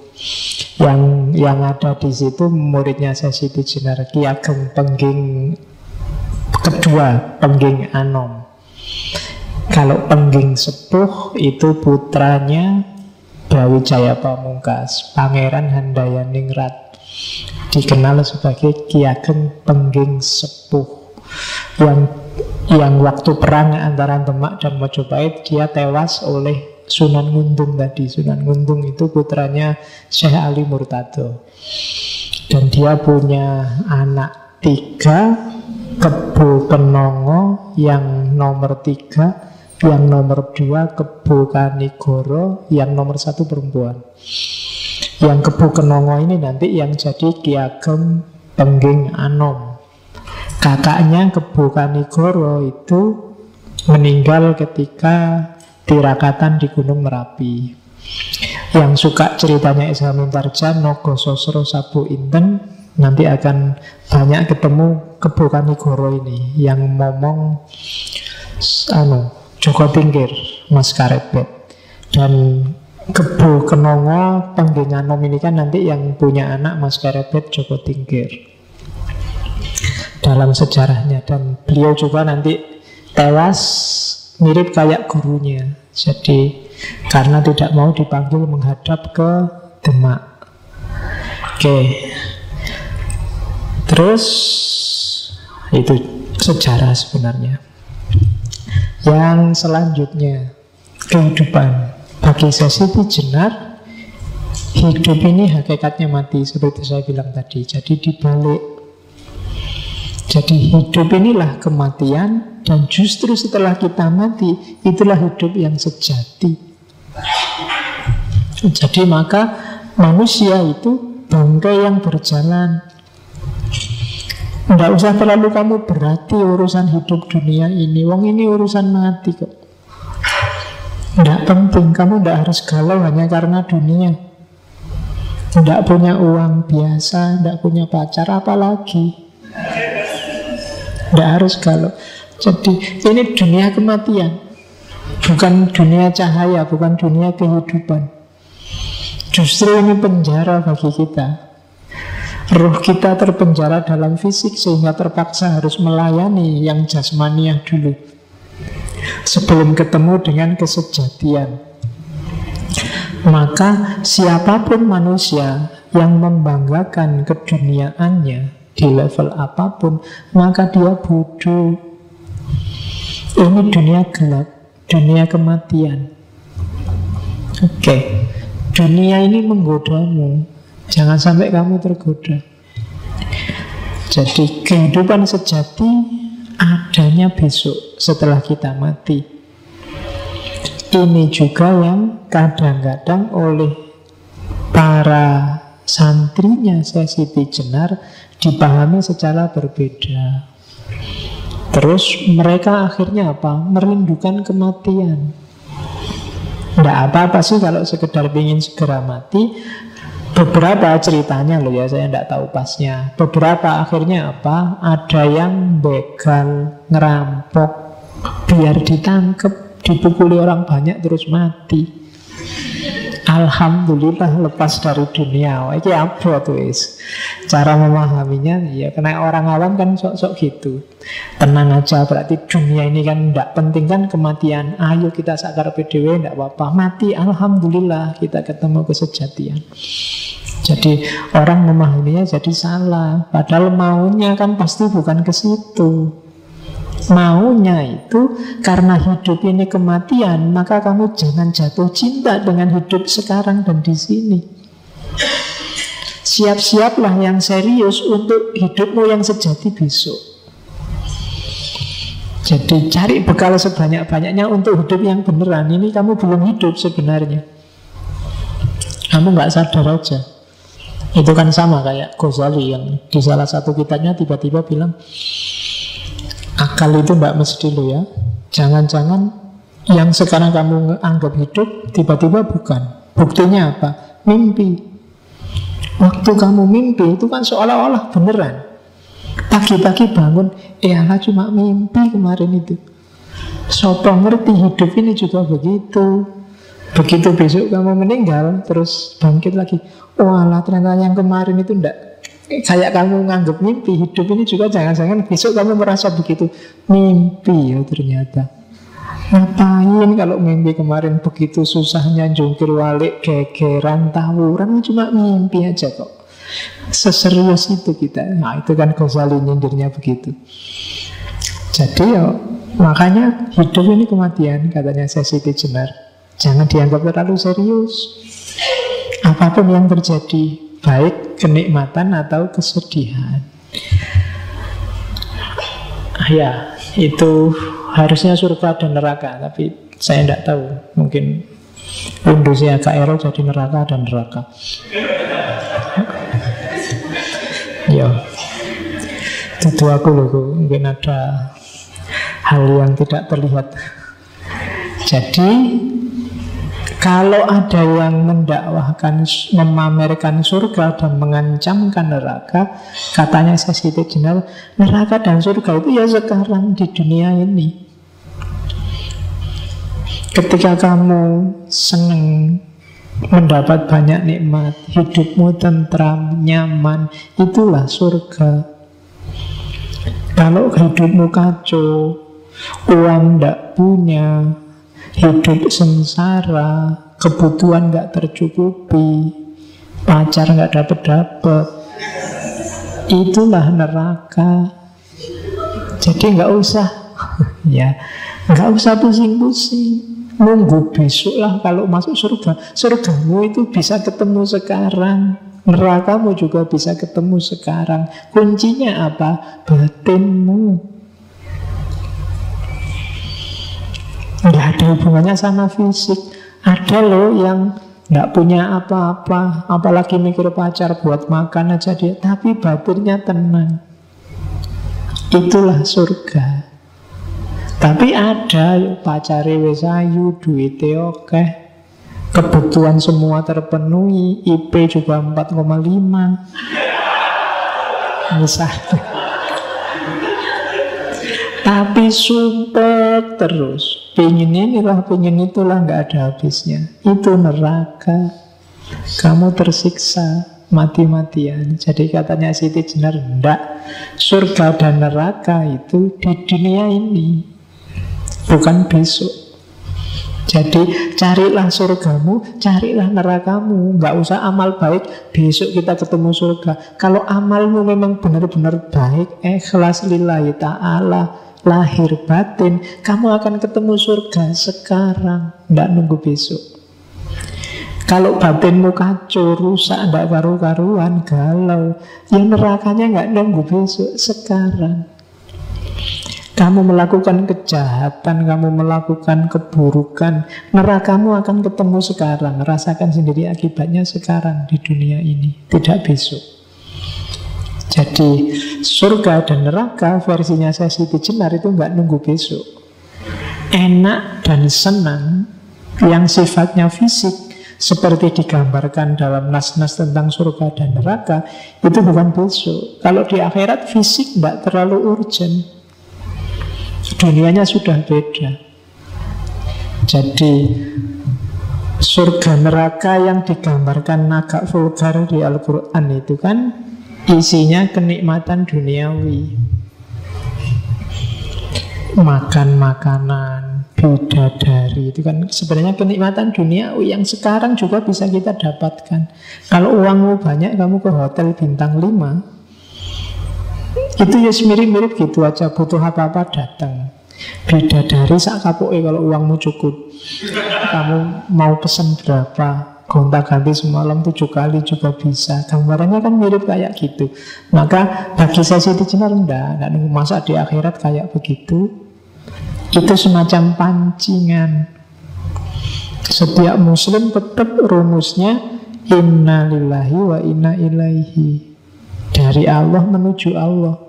Yang ada di situ muridnya Siti Jenar, Ki Ageng Pengging kedua, Pengging Anom. Kalau Pengging Sepuh itu putranya Brawijaya Pamungkas, Pangeran Handayaningrat, dikenal sebagai Ki Ageng Pengging Sepuh, yang waktu perang antara Demak dan Mojopahit dia tewas oleh Sunan Nguntung tadi. Sunan Nguntung itu putranya Syekh Ali Murtado. Dan dia punya anak 3, Kebo Kenongo yang nomor 3, yang nomor 2 Kebo Kanigoro, yang nomor 1 perempuan. Yang Kebo Kenongo ini nanti yang jadi Ki Ageng Pengging Anom. Kakaknya Kebo Kanigoro itu meninggal ketika tirakatan di Gunung Merapi. Yang suka ceritanya Esa Mintarja, Nogo Sosro Sabu Inten, nanti akan banyak ketemu Kebo Kanigoro ini yang ngomong Joko Tingkir, Mas Karebet. Dan Kebo Kenongo Pengging Anom ini kan nanti yang punya anak Mas Karebet, Joko Tingkir dalam sejarahnya. Dan beliau juga nanti tewas mirip kayak gurunya. Jadi karena tidak mau dipanggil menghadap ke Demak. Oke. Terus itu sejarah sebenarnya. Yang selanjutnya, kehidupan. Bagi Siti Jenar, hidup ini hakikatnya mati, seperti saya bilang tadi. Jadi dibalik. Jadi hidup inilah kematian, dan justru setelah kita mati, itulah hidup yang sejati. Jadi maka manusia itu bangkai yang berjalan. Tidak usah terlalu kamu berarti urusan hidup dunia ini. Wong ini urusan mati kok. Tidak penting, kamu tidak harus galau hanya karena dunia. Tidak punya uang biasa, tidak punya pacar, apalagi. Tidak harus galau. Jadi ini dunia kematian, bukan dunia cahaya, bukan dunia kehidupan. Justru ini penjara bagi kita. Ruh kita terpenjara dalam fisik sehingga terpaksa harus melayani yang jasmaniah dulu sebelum ketemu dengan kesejatian. Maka siapapun manusia yang membanggakan keduniaannya di level apapun, maka dia bodoh. Ini dunia gelap, dunia kematian. Oke. Dunia ini menggodamu, jangan sampai kamu tergoda. Jadi kehidupan sejati adanya besok setelah kita mati. Ini juga yang kadang-kadang oleh para santrinya Siti Jenar dipahami secara berbeda. Terus mereka akhirnya apa? Merindukan kematian. Tidak apa-apa sih kalau sekedar ingin segera mati, Beberapa ceritanya loh ya, saya tidak tahu pasnya. Beberapa akhirnya apa? Ada yang begal, ngerampok, biar ditangkep, dipukuli orang banyak terus mati. Alhamdulillah lepas dari dunia. Ini apa tuh is? Cara memahaminya ya karena orang awam kan sok-sok gitu. Tenang aja, berarti dunia ini kan tidak penting kan kematian. Ayo kita sakar PDW, tidak apa-apa. Mati, alhamdulillah kita ketemu kesejatian. Jadi orang memahaminya jadi salah. Padahal maunya kan pasti bukan ke situ. Maunya itu karena hidup ini kematian, maka kamu jangan jatuh cinta dengan hidup sekarang dan di sini. Siap-siaplah yang serius untuk hidupmu yang sejati besok. Jadi cari bekal sebanyak-banyaknya untuk hidup yang beneran. Ini kamu belum hidup sebenarnya. Kamu nggak sadar aja. Itu kan sama kayak Ghazali yang di salah satu kitabnya tiba-tiba bilang, akal itu tidak mesti lo ya. Jangan-jangan yang sekarang kamu anggap hidup tiba-tiba bukan. Buktinya apa? Mimpi. Waktu kamu mimpi itu kan seolah-olah beneran. Pagi-pagi bangun, alah cuma mimpi kemarin itu. Sopo ngerti hidup ini juga begitu. Begitu besok kamu meninggal, terus bangkit lagi. Walah ternyata yang kemarin itu enggak kayak kamu nganggap mimpi. Hidup ini juga jangan-jangan besok kamu merasa begitu. Mimpi ya ternyata. Ngapain kalau mimpi kemarin begitu susahnya jungkir balik, gegeran, tawuran, cuma mimpi aja kok. Seserius itu kita. Nah itu kan Ghazali nyindirnya begitu. Jadi ya makanya hidup ini kematian, katanya Siti Jenar. Jangan dianggap terlalu serius. Apapun yang terjadi, baik kenikmatan atau kesedihan. Ya, itu harusnya surga dan neraka. Tapi saya tidak tahu. Mungkin Windowsnya agak error jadi neraka dan neraka. Ya, itu aku loh. Mungkin ada hal yang tidak terlihat. Jadi kalau ada yang mendakwahkan, memamerkan surga dan mengancamkan neraka, katanya Siti Jenar, neraka dan surga itu ya sekarang di dunia ini. Ketika kamu senang mendapat banyak nikmat, hidupmu tentram, nyaman, itulah surga. Kalau hidupmu kacau, uang tidak punya, hidup sengsara, kebutuhan gak tercukupi, pacar gak dapet-dapet, itulah neraka. Jadi gak usah ya, gak usah pusing-pusing. Nunggu besok lah kalau masuk surga. Surgamu itu bisa ketemu sekarang, nerakamu juga bisa ketemu sekarang. Kuncinya apa? Batinmu. Nggak ada hubungannya sama fisik. Ada loh yang nggak punya apa-apa, apalagi mikir pacar buat makan aja dia, tapi batinnya tenang. Itulah surga. Tapi ada pacare wis ayu, duite oke, kebutuhan semua terpenuhi, IP juga 4,5 misalnya. Tapi sumpah terus, pengen inilah, pengen itulah, nggak ada habisnya. Itu neraka. Kamu tersiksa mati-matian. Jadi katanya Siti Jenar, enggak, surga dan neraka itu di dunia ini, bukan besok. Jadi carilah surgamu, carilah nerakamu. Nggak usah amal baik, besok kita ketemu surga. Kalau amalmu memang benar-benar baik, ikhlas lillahi ta'ala, lahir batin, kamu akan ketemu surga sekarang, nggak nunggu besok. Kalau batinmu kacau, rusak, nggak karu-karuan, galau, ya nerakanya nggak nunggu besok, sekarang. Kamu melakukan kejahatan, kamu melakukan keburukan, nerakamu akan ketemu sekarang. Rasakan sendiri akibatnya sekarang di dunia ini, tidak besok. Jadi surga dan neraka versinya Siti Jenar itu nggak nunggu besok. Enak dan senang yang sifatnya fisik seperti digambarkan dalam nas-nas tentang surga dan neraka, itu bukan besok. Kalau di akhirat fisik tidak terlalu urgent, dunianya sudah beda. Jadi surga neraka yang digambarkan agak vulgar di Al-Quran itu kan isinya kenikmatan duniawi, makan makanan, bidadari, itu kan sebenarnya kenikmatan duniawi yang sekarang juga bisa kita dapatkan. Kalau uangmu banyak, kamu ke hotel bintang 5, itu ya mirip-mirip gitu aja, butuh apa-apa datang. Bidadari sak kapuke kalau uangmu cukup. Kamu mau pesen berapa, gonta-ganti semalam 7 kali juga bisa. Gambarannya kan mirip kayak gitu. Maka bagi saya Siti Jenar enggak nunggu masa di akhirat kayak begitu. Itu semacam pancingan. Setiap muslim tetap rumusnya inna lillahi wa inna ilaihi, dari Allah menuju Allah.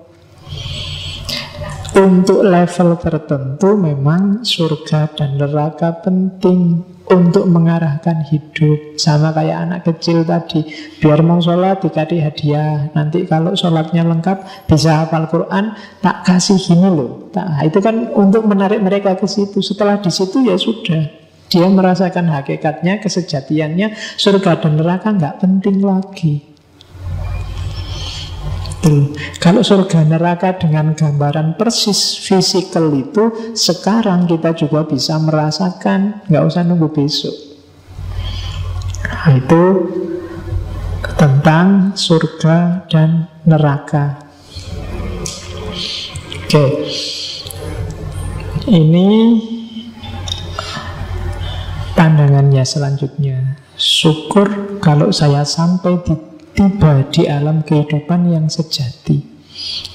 Untuk level tertentu memang surga dan neraka penting untuk mengarahkan hidup. Sama kayak anak kecil tadi, biar mau sholat dikasih hadiah. Nanti kalau sholatnya lengkap, bisa hafal Quran, tak kasih gini loh. Itu kan untuk menarik mereka ke situ. Setelah di situ ya sudah, dia merasakan hakikatnya, kesejatiannya. Surga dan neraka nggak penting lagi. Kalau surga neraka dengan gambaran persis fisikal itu, sekarang kita juga bisa merasakan, nggak usah nunggu besok. Nah, itu tentang surga dan neraka. Oke, ini pandangannya selanjutnya. Syukur kalau saya sampai tiba di alam kehidupan yang sejati.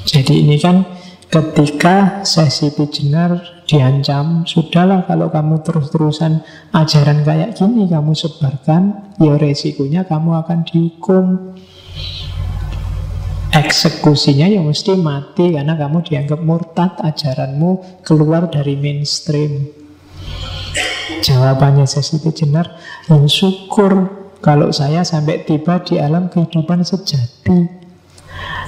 Jadi ini kan ketika Siti Jenar diancam, sudahlah kalau kamu terus-terusan ajaran kayak gini kamu sebarkan, ya resikonya kamu akan dihukum. Eksekusinya ya mesti mati, karena kamu dianggap murtad, ajaranmu keluar dari mainstream. Jawabannya Siti Jenar, ya syukur kalau saya sampai tiba di alam kehidupan sejati.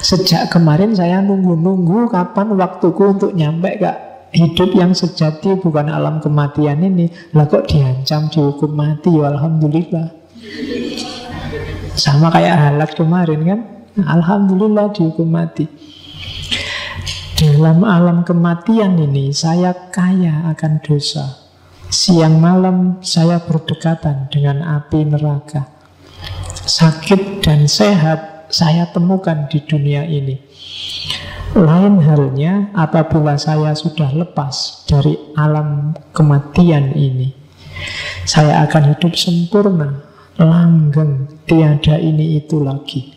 Sejak kemarin saya nunggu-nunggu kapan waktuku untuk nyampe ke hidup yang sejati, bukan alam kematian ini. Lah kok diancam dihukum mati, ya alhamdulillah. Sama kayak Halak kemarin kan, alhamdulillah dihukum mati. Dalam alam kematian ini saya kaya akan dosa. Siang malam saya berdekatan dengan api neraka. Sakit dan sehat saya temukan di dunia ini. Lain halnya apabila saya sudah lepas dari alam kematian ini. Saya akan hidup sempurna, langgeng, tiada ini itu lagi.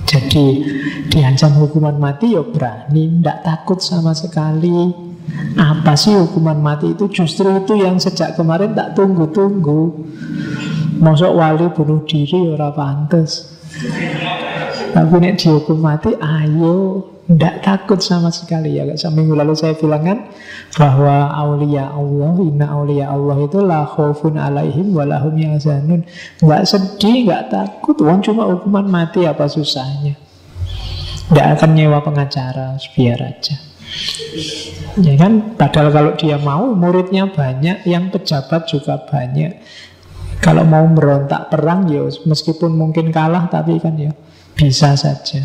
Jadi diancam hukuman mati ya berani, tidak takut sama sekali. Apa sih hukuman mati itu? Justru itu yang sejak kemarin tak tunggu-tunggu. Mosok wali bunuh diri ora pantes. Tapi nek dihukum mati, ayo, ndak takut sama sekali ya. Seminggu lalu saya bilang kan bahwa aulia Allah, inna aulia Allah itu la khaufun alaihim wa lahum yahzanun. Enggak sedih, enggak takut, wong cuma hukuman mati, apa susahnya. Ndak akan nyewa pengacara, biar aja. Ya kan, padahal kalau dia mau muridnya banyak, yang pejabat juga banyak. Kalau mau merontak perang ya meskipun mungkin kalah, tapi kan ya bisa saja.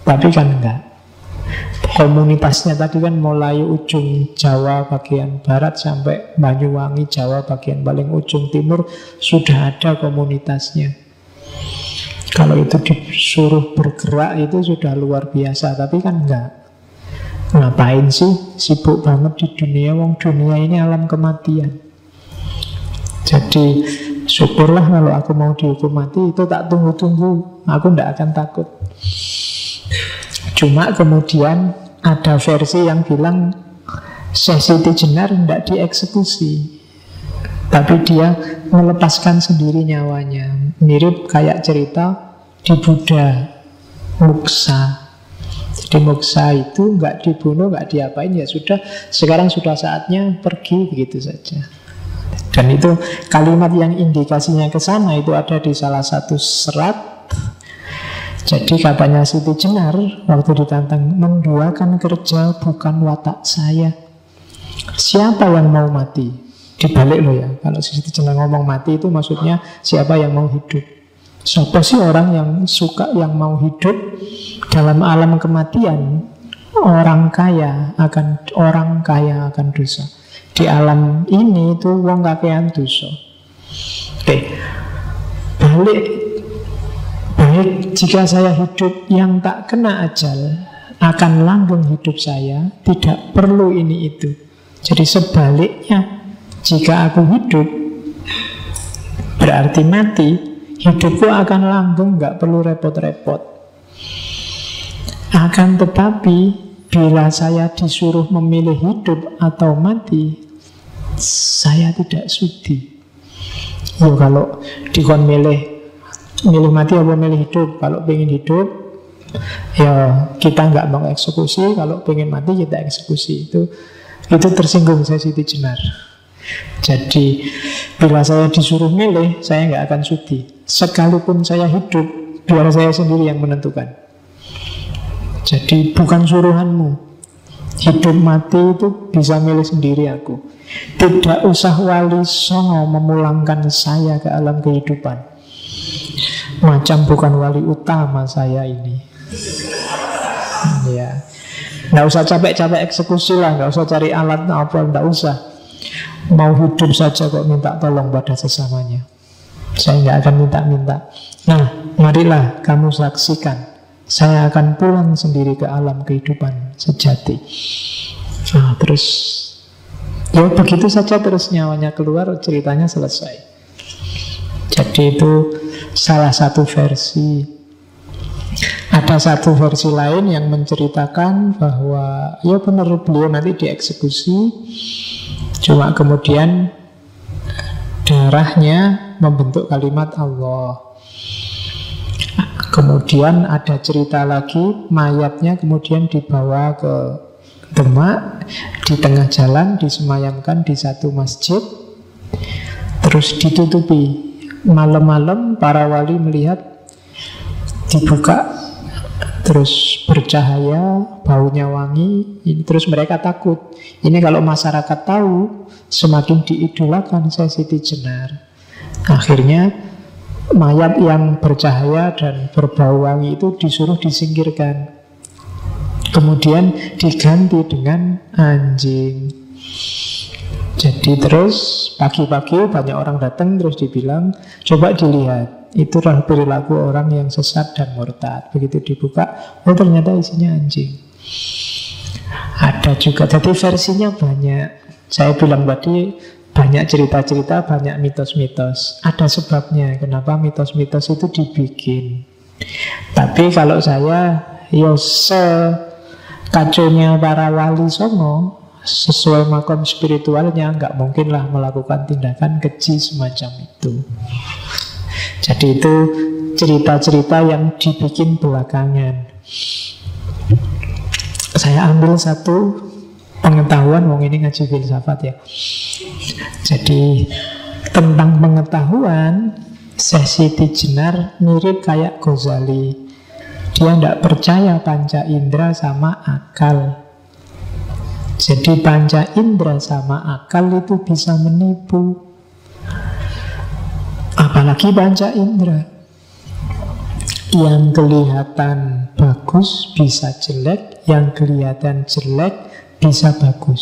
Tapi kan enggak. Komunitasnya tadi kan mulai ujung Jawa bagian barat sampai Banyuwangi, Jawa bagian paling ujung timur, sudah ada komunitasnya. Kalau itu disuruh bergerak itu sudah luar biasa, tapi kan enggak. Ngapain sih sibuk banget di dunia, wong dunia ini alam kematian. Jadi syukurlah kalau aku mau dihukum mati, itu tak tunggu-tunggu, aku tidak akan takut. Cuma kemudian ada versi yang bilang Siti Jenar tidak dieksekusi, tapi dia melepaskan sendiri nyawanya. Mirip kayak cerita di Buddha, muksa. Jadi muksa itu nggak dibunuh, nggak diapain, ya sudah, sekarang sudah saatnya pergi, begitu saja. Dan itu kalimat yang indikasinya ke sana itu ada di salah satu serat. Jadi katanya Siti Jenar waktu ditantang, menduakan kerja bukan watak saya. Siapa yang mau mati? Dibalik loh ya. Kalau Siti Jenar ngomong mati itu maksudnya siapa yang mau hidup. Siapa sih orang yang suka, yang mau hidup dalam alam kematian? Orang kaya akan dosa. Di alam ini itu wong kakean dosa. Oke. Baik, jika saya hidup yang tak kena ajal, akan langgeng hidup saya, tidak perlu ini itu. Jadi sebaliknya, jika aku hidup berarti mati, hidupku akan langgeng, gak perlu repot-repot. Akan tetapi bila saya disuruh memilih hidup atau mati, saya tidak sudi. Yo, kalau dikon milih mati apa milih hidup? Kalau pengen hidup, ya kita nggak mau eksekusi. Kalau pengen mati kita eksekusi. Itu tersinggung saya Siti Jenar. Jadi bila saya disuruh milih, saya nggak akan sudi. Sekalipun saya hidup, biar saya sendiri yang menentukan. Jadi bukan suruhanmu. Hidup mati itu bisa milih sendiri aku. Tidak usah wali songo memulangkan saya ke alam kehidupan. Macam bukan wali utama saya ini. Ya, nggak usah capek-capek eksekusi lah, nggak usah cari alat apa, nggak usah. Mau hidup saja kok minta tolong pada sesamanya. Saya nggak akan minta-minta. Nah, marilah kamu saksikan. Saya akan pulang sendiri ke alam kehidupan sejati. Nah, terus ya begitu saja, terus nyawanya keluar, ceritanya selesai. Jadi itu salah satu versi. Ada satu versi lain yang menceritakan bahwa ya benar beliau nanti dieksekusi, cuma kemudian darahnya membentuk kalimat Allah. Kemudian ada cerita lagi, mayatnya kemudian dibawa ke Demak, di tengah jalan disemayamkan di satu masjid, terus ditutupi. Malam-malam para wali melihat dibuka, terus bercahaya, baunya wangi. Terus mereka takut. Ini kalau masyarakat tahu, semakin diidolakan saya Siti Jenar. Akhirnya mayat yang bercahaya dan berbau wangi itu disuruh disingkirkan. Kemudian diganti dengan anjing. Jadi terus pagi-pagi banyak orang datang, terus dibilang, coba dilihat, itulah perilaku orang yang sesat dan murtad. Begitu dibuka, oh ternyata isinya anjing. Ada juga, jadi versinya banyak. Saya bilang tadi banyak cerita-cerita, banyak mitos-mitos. Ada sebabnya kenapa mitos-mitos itu dibikin. Tapi kalau saya, yo kacaunya para wali songo, sesuai makom spiritualnya, nggak mungkinlah melakukan tindakan keji semacam itu. Jadi itu cerita-cerita yang dibikin belakangan. Saya ambil satu pengetahuan, wong ini ngaji filsafat ya. Jadi tentang pengetahuan, Syekh Siti Jenar mirip kayak Ghazali. Dia tidak percaya panca indera sama akal. Jadi panca indera sama akal itu bisa menipu. Apalagi panca indera. Yang kelihatan bagus bisa jelek, yang kelihatan jelek bisa bagus.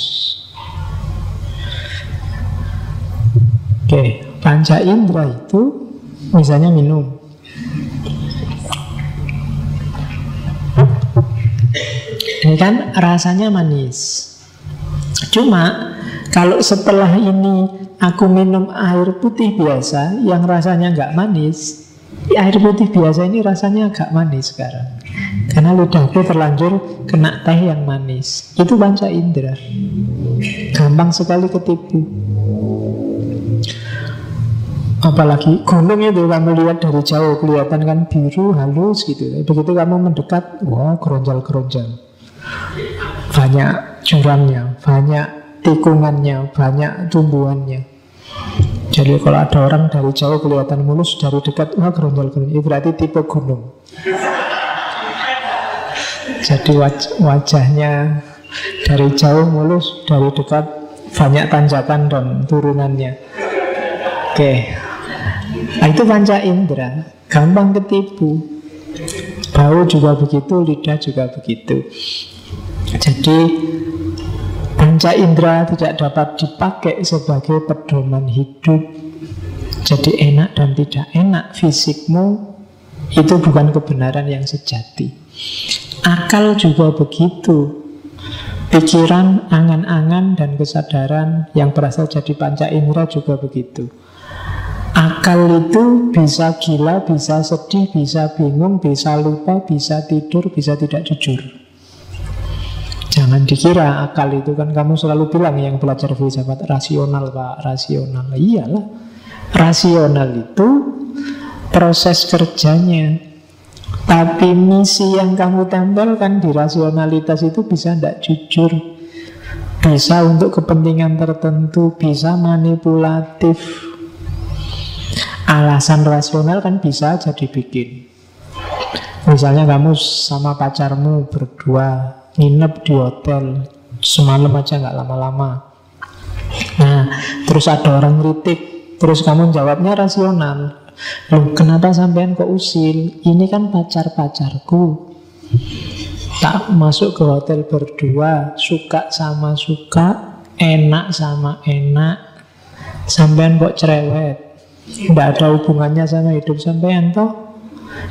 Oke, panca indera itu misalnya minum. Ini kan rasanya manis. Cuma kalau setelah ini aku minum air putih biasa yang rasanya nggak manis, air putih biasa ini rasanya agak manis sekarang. Karena ludahku terlanjur kena teh yang manis. Itu panca indera. Gampang sekali ketipu. Apalagi gunung itu kamu lihat dari jauh kelihatan kan biru halus gitu. Begitu kamu mendekat, wah geronjal-geronjal. Banyak jurangnya, banyak tikungannya, banyak tumbuhannya. Jadi kalau ada orang dari jauh kelihatan mulus, dari dekat wah geronjol-geronjol, berarti tipe gunung. Jadi wajahnya dari jauh mulus, dari dekat banyak tanjakan dan turunannya. Oke. Nah, itu panca indera, gampang ketipu. Bau juga begitu, lidah juga begitu. Jadi panca indera tidak dapat dipakai sebagai pedoman hidup. Jadi enak dan tidak enak fisikmu itu bukan kebenaran yang sejati. Akal juga begitu. Pikiran, angan-angan, dan kesadaran yang berasal dari panca indera juga begitu. Akal itu bisa gila, bisa sedih, bisa bingung, bisa lupa, bisa tidur, bisa tidak jujur. Jangan dikira akal itu kan kamu selalu bilang yang belajar filsafat rasional, Pak, rasional. Iyalah, rasional itu proses kerjanya. Tapi misi yang kamu tempelkan di rasionalitas itu bisa tidak jujur, bisa untuk kepentingan tertentu, bisa manipulatif. Alasan rasional kan bisa jadi bikin. Misalnya kamu sama pacarmu berdua nginep di hotel semalam aja, nggak lama-lama. Nah, terus ada orang kritik, terus kamu jawabnya rasional. Loh, kenapa sampean kok usil? Ini kan pacar-pacarku. Tak masuk ke hotel berdua, suka sama suka, enak sama enak. Sampean kok cerewet? Tidak ada hubungannya sama hidup sampean toh?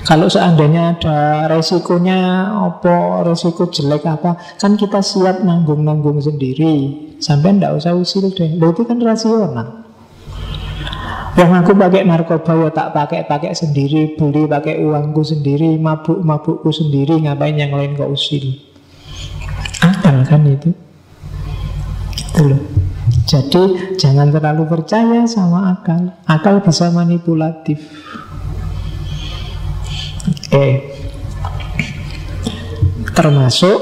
Kalau seandainya ada resikonya, apa resiko jelek apa, kan kita siap nanggung-nanggung sendiri. Sampean tidak usah usil deh. Loh, itu kan rasional. Yang aku pakai narkoba ya tak pakai sendiri, beli pakai uangku sendiri, mabukku sendiri, ngapain yang lain kok usil? Akal kan itu. Gitu loh. Jadi jangan terlalu percaya sama akal. Akal bisa manipulatif. Termasuk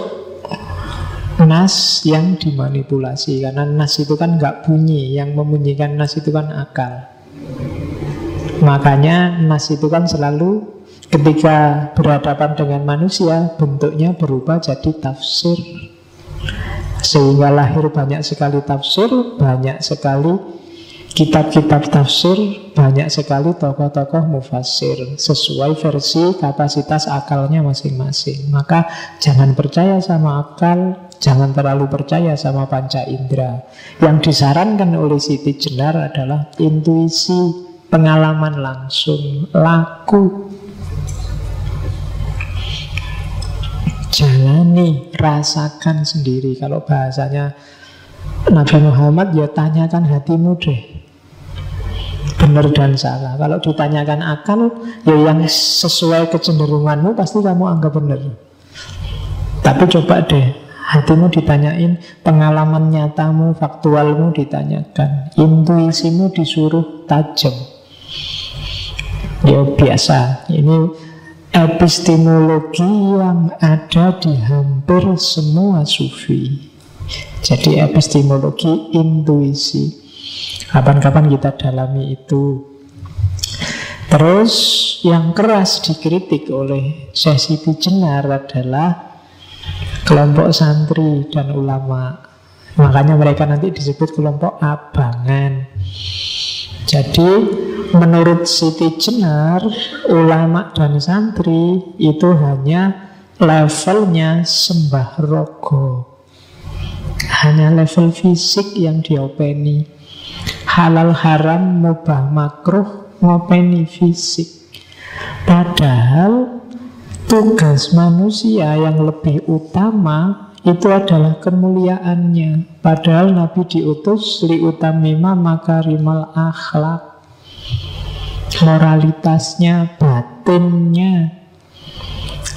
nas yang dimanipulasi. Karena nas itu kan nggak bunyi. Yang membunyikan nas itu kan akal. Makanya nas itu kan selalu ketika berhadapan dengan manusia bentuknya berubah jadi tafsir. Sehingga lahir banyak sekali tafsir, banyak sekali kitab-kitab tafsir, banyak sekali tokoh-tokoh mufassir sesuai versi kapasitas akalnya masing-masing. Maka jangan percaya sama akal, jangan terlalu percaya sama panca indera. Yang disarankan oleh Siti Jenar adalah intuisi, pengalaman langsung, laku. Jalani, rasakan sendiri. Kalau bahasanya Nabi Muhammad, ya tanyakan hatimu deh, benar dan salah. Kalau ditanyakan akal, ya yang sesuai kecenderunganmu pasti kamu anggap benar. Tapi coba deh, hatimu ditanyain, pengalaman nyatamu, faktualmu ditanyakan, intuisimu disuruh tajam. Ya biasa, ini epistemologi yang ada di hampir semua sufi. Jadi epistemologi intuisi. Kapan-kapan kita dalami itu. Terus yang keras dikritik oleh Syekh Siti Jenar adalah kelompok santri dan ulama. Makanya mereka nanti disebut kelompok abangan. Jadi menurut Siti Jenar, ulama dan santri itu hanya levelnya sembah rogo, hanya level fisik yang diopeni. Halal haram, mubah makruh, ngopeni fisik. Padahal tugas manusia yang lebih utama itu adalah kemuliaannya. Padahal Nabi diutus liutamima makarimal akhlak, moralitasnya, batinnya.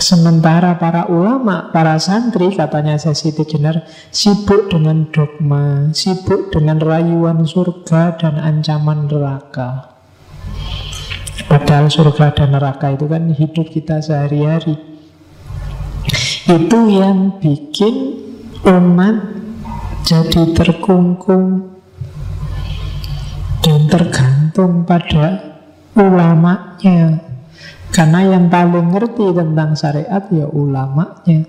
Sementara para ulama, para santri, katanya Siti Jenar, sibuk dengan dogma, sibuk dengan rayuan surga dan ancaman neraka. Padahal surga dan neraka itu kan hidup kita sehari-hari. Itu yang bikin umat jadi terkungkung dan terganggu tergantung pada ulamanya. Karena yang paling ngerti tentang syariat ya ulamanya.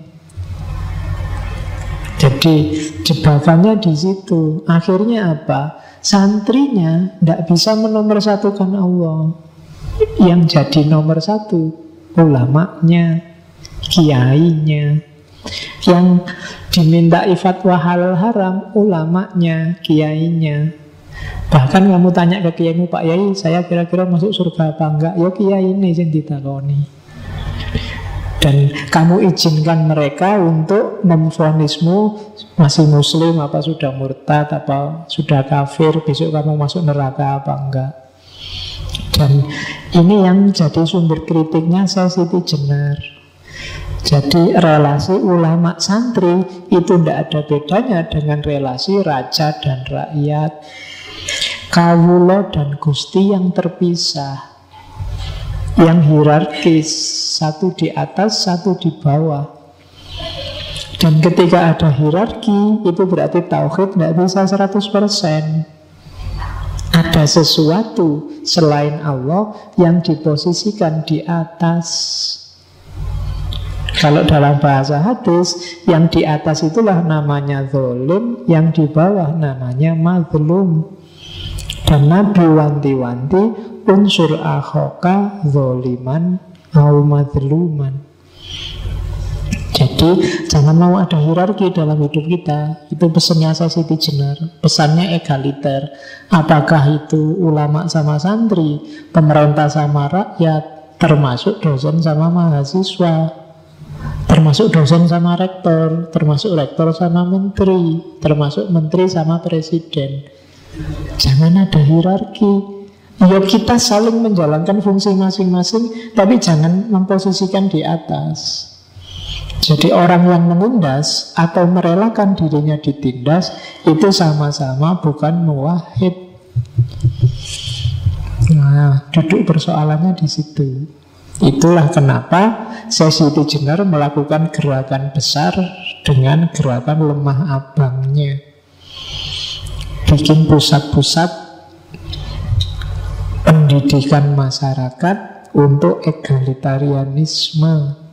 Jadi jebakannya di situ. Akhirnya apa? Santrinya tidak bisa menomorsatukan Allah. Yang jadi nomor satu ulamanya, kiainya. Yang diminta fatwa halal haram ulamanya, kiainya. Bahkan kamu tanya ke kiaimu, Pak Yai, saya kira-kira masuk surga apa enggak? Ya kiai ini yang ditakoni. Dan kamu izinkan mereka untuk memvonismu masih muslim, apa sudah murtad, apa sudah kafir, besok kamu masuk neraka apa enggak. Dan ini yang jadi sumber kritiknya Siti Jenar. Jadi relasi ulama santri itu tidak ada bedanya dengan relasi raja dan rakyat, kawula dan gusti yang terpisah, yang hierarkis, satu di atas, satu di bawah. Dan ketika ada hierarki, itu berarti tauhid tidak bisa 100%. Ada sesuatu selain Allah yang diposisikan di atas. Kalau dalam bahasa hadis, yang di atas itulah namanya zalim, yang di bawah namanya mazlum. Dan Nabi wanti-wanti, unsur akhoka zoliman au mazluman. Jadi jangan mau ada hierarki dalam hidup kita. Itu pesannya Siti Jenar. Pesannya egaliter. Apakah itu ulama sama santri, pemerintah sama rakyat, termasuk dosen sama mahasiswa, termasuk dosen sama rektor, termasuk rektor sama menteri, termasuk menteri sama presiden. Jangan ada hierarki. Ya kita saling menjalankan fungsi masing-masing, tapi jangan memposisikan di atas. Jadi orang yang menindas atau merelakan dirinya ditindas, itu sama-sama bukan muwahhid. Nah, duduk persoalannya di situ. Itulah kenapa Siti Jenar melakukan gerakan besar dengan gerakan lemah abangnya. Bikin pusat-pusat pendidikan masyarakat untuk egalitarianisme.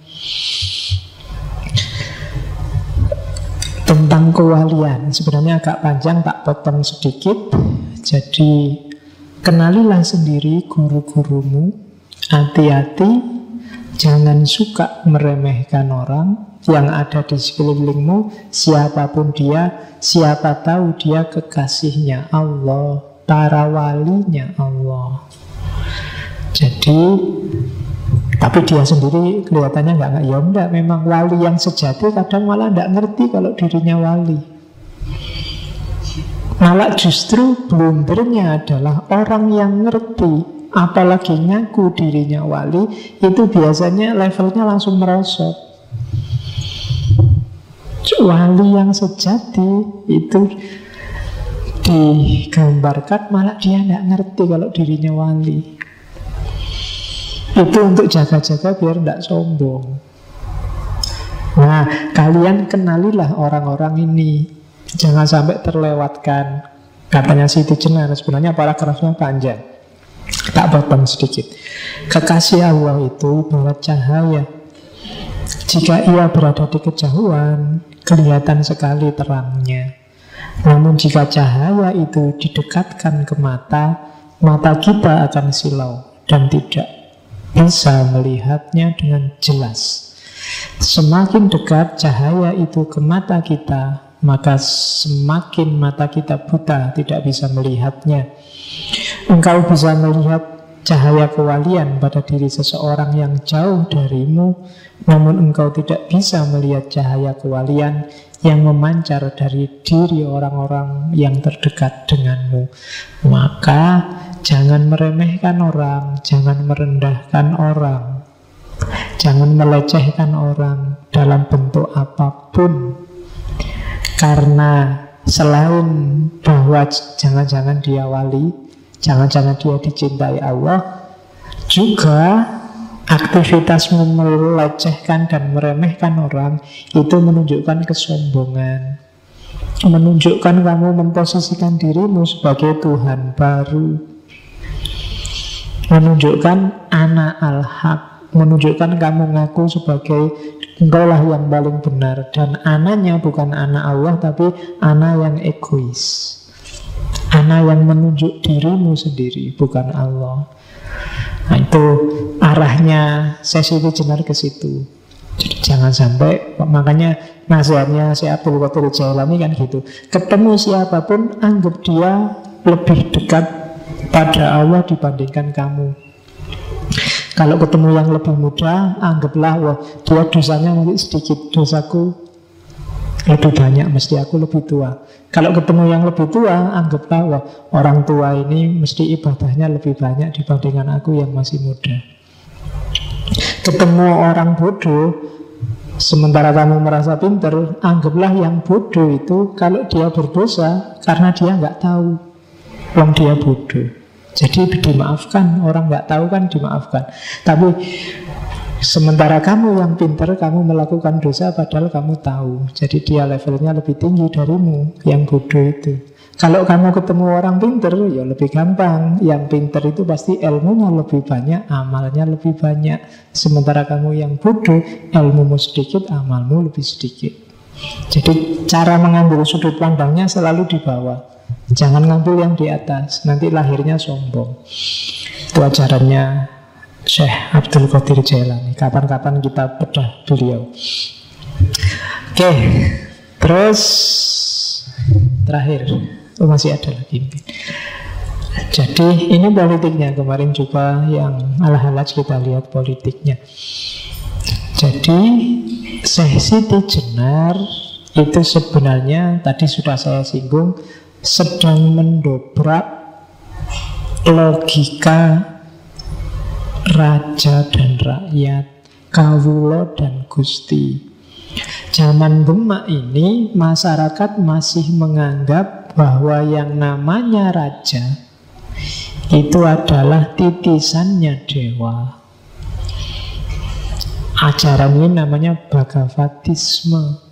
Tentang kewalian, sebenarnya agak panjang, tak potong sedikit. Jadi kenalilah sendiri guru-gurumu. Hati-hati, jangan suka meremehkan orang yang ada di sekelilingmu. Siapapun dia, siapa tahu dia kekasihnya Allah, para walinya Allah. Jadi tapi dia sendiri kelihatannya nggak ya enggak, memang wali yang sejati kadang malah nggak ngerti kalau dirinya wali. Malah justru blundernya adalah orang yang ngerti, apalagi ngaku dirinya wali, itu biasanya levelnya langsung merosot. Wali yang sejati itu digambarkan malah dia nggak ngerti kalau dirinya wali. Itu untuk jaga-jaga biar tidak sombong. Nah, kalian kenalilah orang-orang ini. Jangan sampai terlewatkan. Katanya Siti Jenar, sebenarnya paragrafnya panjang, tak potong sedikit. Kekasih Allah itu ibarat cahaya. Jika ia berada di kejauhan, kelihatan sekali terangnya. Namun jika cahaya itu didekatkan ke mata, mata kita akan silau dan tidak bisa melihatnya dengan jelas. Semakin dekat cahaya itu ke mata kita, maka semakin mata kita buta, tidak bisa melihatnya. Engkau bisa melihat cahaya kewalian pada diri seseorang yang jauh darimu, namun engkau tidak bisa melihat cahaya kewalian yang memancar dari diri orang-orang yang terdekat denganmu. Maka jangan meremehkan orang, jangan merendahkan orang, jangan melecehkan orang dalam bentuk apapun. Karena selain bahwa jangan-jangan dia wali, jangan-jangan dia dicintai Allah, juga aktivitasmu melecehkan dan meremehkan orang itu menunjukkan kesombongan, menunjukkan kamu memposisikan dirimu sebagai Tuhan baru. menunjukkan anak al-haq, menunjukkan kamu ngaku sebagai engkau lah yang paling benar. Dan anaknya bukan anak Allah, tapi anak yang egois, anak yang menunjuk dirimu sendiri, bukan Allah. Nah, itu arahnya sesi Jenar ke situ. Jadi jangan sampai, makanya nasihatnya si Abdul Qadir Jailani kan gitu, ketemu siapapun anggap dia lebih dekat pada Allah dibandingkan kamu. Kalau ketemu yang lebih muda, anggaplah wah dia dosanya masih sedikit, dosaku lebih banyak, mesti aku lebih tua. Kalau ketemu yang lebih tua, anggaplah wah orang tua ini mesti ibadahnya lebih banyak dibandingkan aku yang masih muda. Ketemu orang bodoh, sementara kamu merasa pintar, anggaplah yang bodoh itu kalau dia berdosa karena dia nggak tahu, wong dia bodoh. Jadi dimaafkan, orang nggak tahu kan dimaafkan. Tapi sementara kamu yang pintar, kamu melakukan dosa padahal kamu tahu. Jadi dia levelnya lebih tinggi darimu, yang bodoh itu. Kalau kamu ketemu orang pintar, ya lebih gampang. Yang pintar itu pasti ilmunya lebih banyak, amalnya lebih banyak. Sementara kamu yang bodoh, ilmumu sedikit, amalmu lebih sedikit. Jadi cara mengambil sudut pandangnya selalu di bawah. Jangan ngambil yang di atas, nanti lahirnya sombong. Itu ajarannya Syekh Abdul Qadir Jailani. Kapan-kapan kita bedah beliau. Oke, terus terakhir. Oh, masih ada lagi. Jadi ini politiknya. Kemarin juga yang Al-Halaj kita lihat politiknya. Jadi Syekh Siti Jenar itu sebenarnya tadi sudah saya singgung, sedang mendobrak logika raja dan rakyat, kawula dan gusti. Zaman Demak ini masyarakat masih menganggap bahwa yang namanya raja itu adalah titisannya dewa. Ajaran ini namanya Bhagavatisme.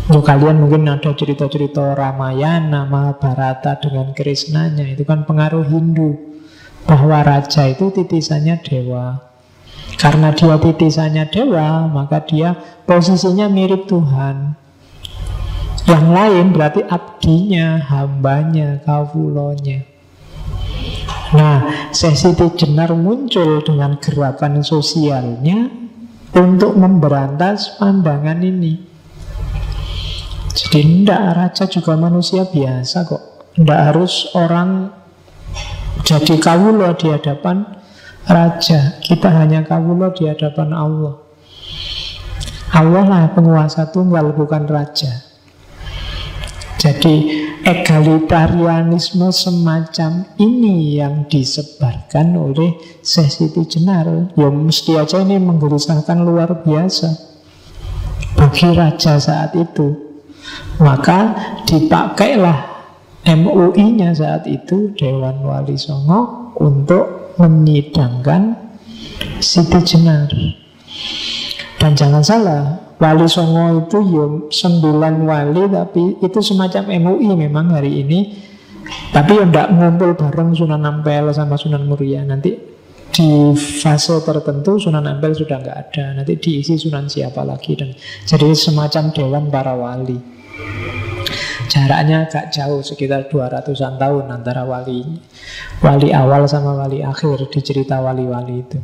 Kalian mungkin ada cerita-cerita Ramayana, Mahabharata dengan Krisnanya, itu kan pengaruh Hindu, bahwa raja itu titisannya dewa. Karena dia titisannya dewa, maka dia posisinya mirip Tuhan. Yang lain berarti abdinya, hambanya, kawulonya. Nah, Syekh Siti Jenar muncul dengan gerakan sosialnya untuk memberantas pandangan ini. Jadi tidak, raja juga manusia biasa kok. Tidak harus orang jadi kawulo di hadapan raja. Kita hanya kawulo di hadapan Allah. Allah lah penguasa tunggal, bukan raja. Jadi egalitarianisme semacam ini yang disebarkan oleh Syekh Siti Jenar. Ya mesti aja ini menggelisahkan luar biasa bagi raja saat itu. Maka dipakailah MUI-nya saat itu, Dewan Wali Songo, untuk menyidangkan Siti Jenar. Dan jangan salah, Wali Songo itu ya 9 wali, tapi itu semacam MUI memang hari ini. Tapi ya tidak ngumpul bareng Sunan Ampel sama Sunan Muria. Nanti di fase tertentu Sunan Ampel sudah nggak ada, nanti diisi Sunan siapa lagi. Dan jadi semacam Dewan para wali. Jaraknya agak jauh, sekitar 200-an tahun antara wali awal sama wali akhir di cerita wali-wali itu.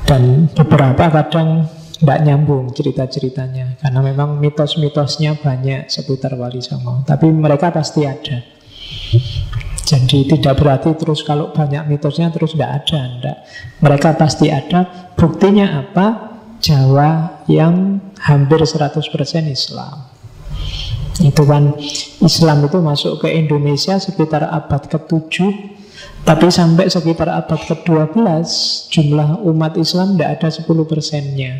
Dan beberapa kadang tidak nyambung cerita-ceritanya, karena memang mitos-mitosnya banyak seputar Wali Songo. Tapi mereka pasti ada. Jadi tidak berarti terus kalau banyak mitosnya terus tidak ada, enggak. Mereka pasti ada. Buktinya apa? Jawa yang hampir 100% Islam. Itu kan Islam itu masuk ke Indonesia sekitar abad ke-7, tapi sampai sekitar abad ke-12 jumlah umat Islam tidak ada 10%-nya.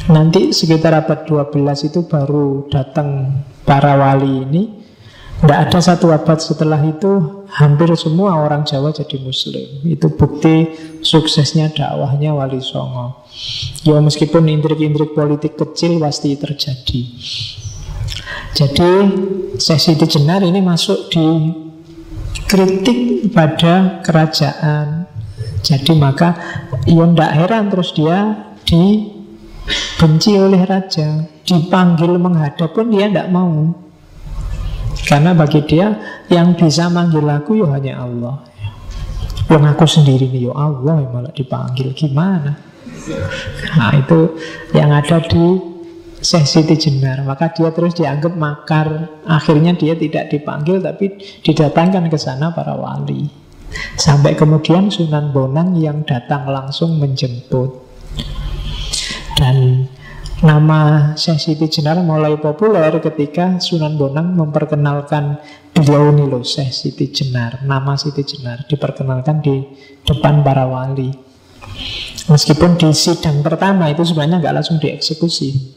Nanti sekitar abad 12 itu baru datang para wali ini. Tidak ada satu abad setelah itu hampir semua orang Jawa jadi Muslim. Itu bukti suksesnya dakwahnya Wali Songo. Ya meskipun intrik-intrik politik kecil pasti terjadi. Jadi Syekh Siti Jenar ini masuk di kritik pada kerajaan, Jadi maka ya ndak heran terus dia dibenci oleh raja. Dipanggil menghadap pun dia ndak mau. Karena bagi dia yang bisa manggil aku ya hanya Allah. Yang aku sendiri nih ya Allah yang malah dipanggil, gimana? Nah itu yang ada di Syekh Siti Jenar. Maka dia terus dianggap makar. Akhirnya dia tidak dipanggil tapi didatangkan ke sana para wali. Sampai kemudian Sunan Bonang yang datang langsung menjemput. Dan nama Syekh Siti Jenar mulai populer ketika Sunan Bonang memperkenalkan beliau ini loh, Syekh Siti Jenar. Nama Siti Jenar diperkenalkan di depan para wali. Meskipun di sidang pertama itu sebenarnya nggak langsung dieksekusi,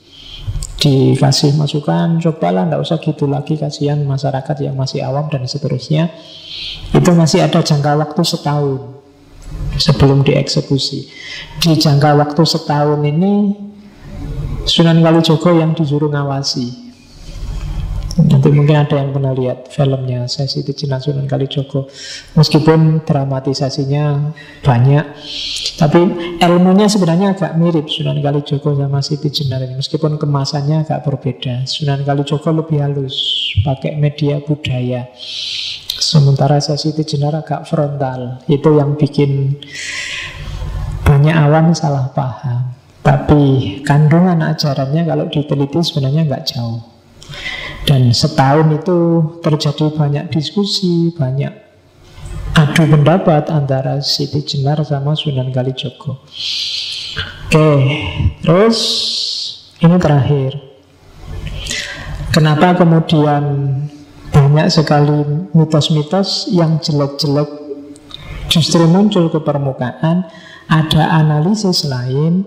dikasih masukan, cobalah nggak usah gitu lagi, kasihan masyarakat yang masih awam dan seterusnya. Itu masih ada jangka waktu setahun sebelum dieksekusi. Di jangka waktu setahun ini Sunan Kalijogo yang disuruh ngawasi. Nanti mungkin ada yang pernah lihat filmnya Syekh Siti Jenar Sunan Kalijogo. Meskipun dramatisasinya banyak, tapi ilmunya sebenarnya agak mirip Sunan Kalijogo sama Siti Jenar ini. Meskipun kemasannya agak berbeda. Sunan Kalijogo lebih halus, pakai media budaya. Sementara Syekh Siti Jenar agak frontal. Itu yang bikin banyak awam salah paham. Tapi kandungan ajarannya kalau diteliti sebenarnya nggak jauh. Dan setahun itu terjadi banyak diskusi, banyak adu pendapat antara Siti Jenar sama Sunan Kalijogo. Oke, terus ini terakhir. Kenapa kemudian banyak sekali mitos-mitos yang jelek-jelek justru muncul ke permukaan? Ada analisis lain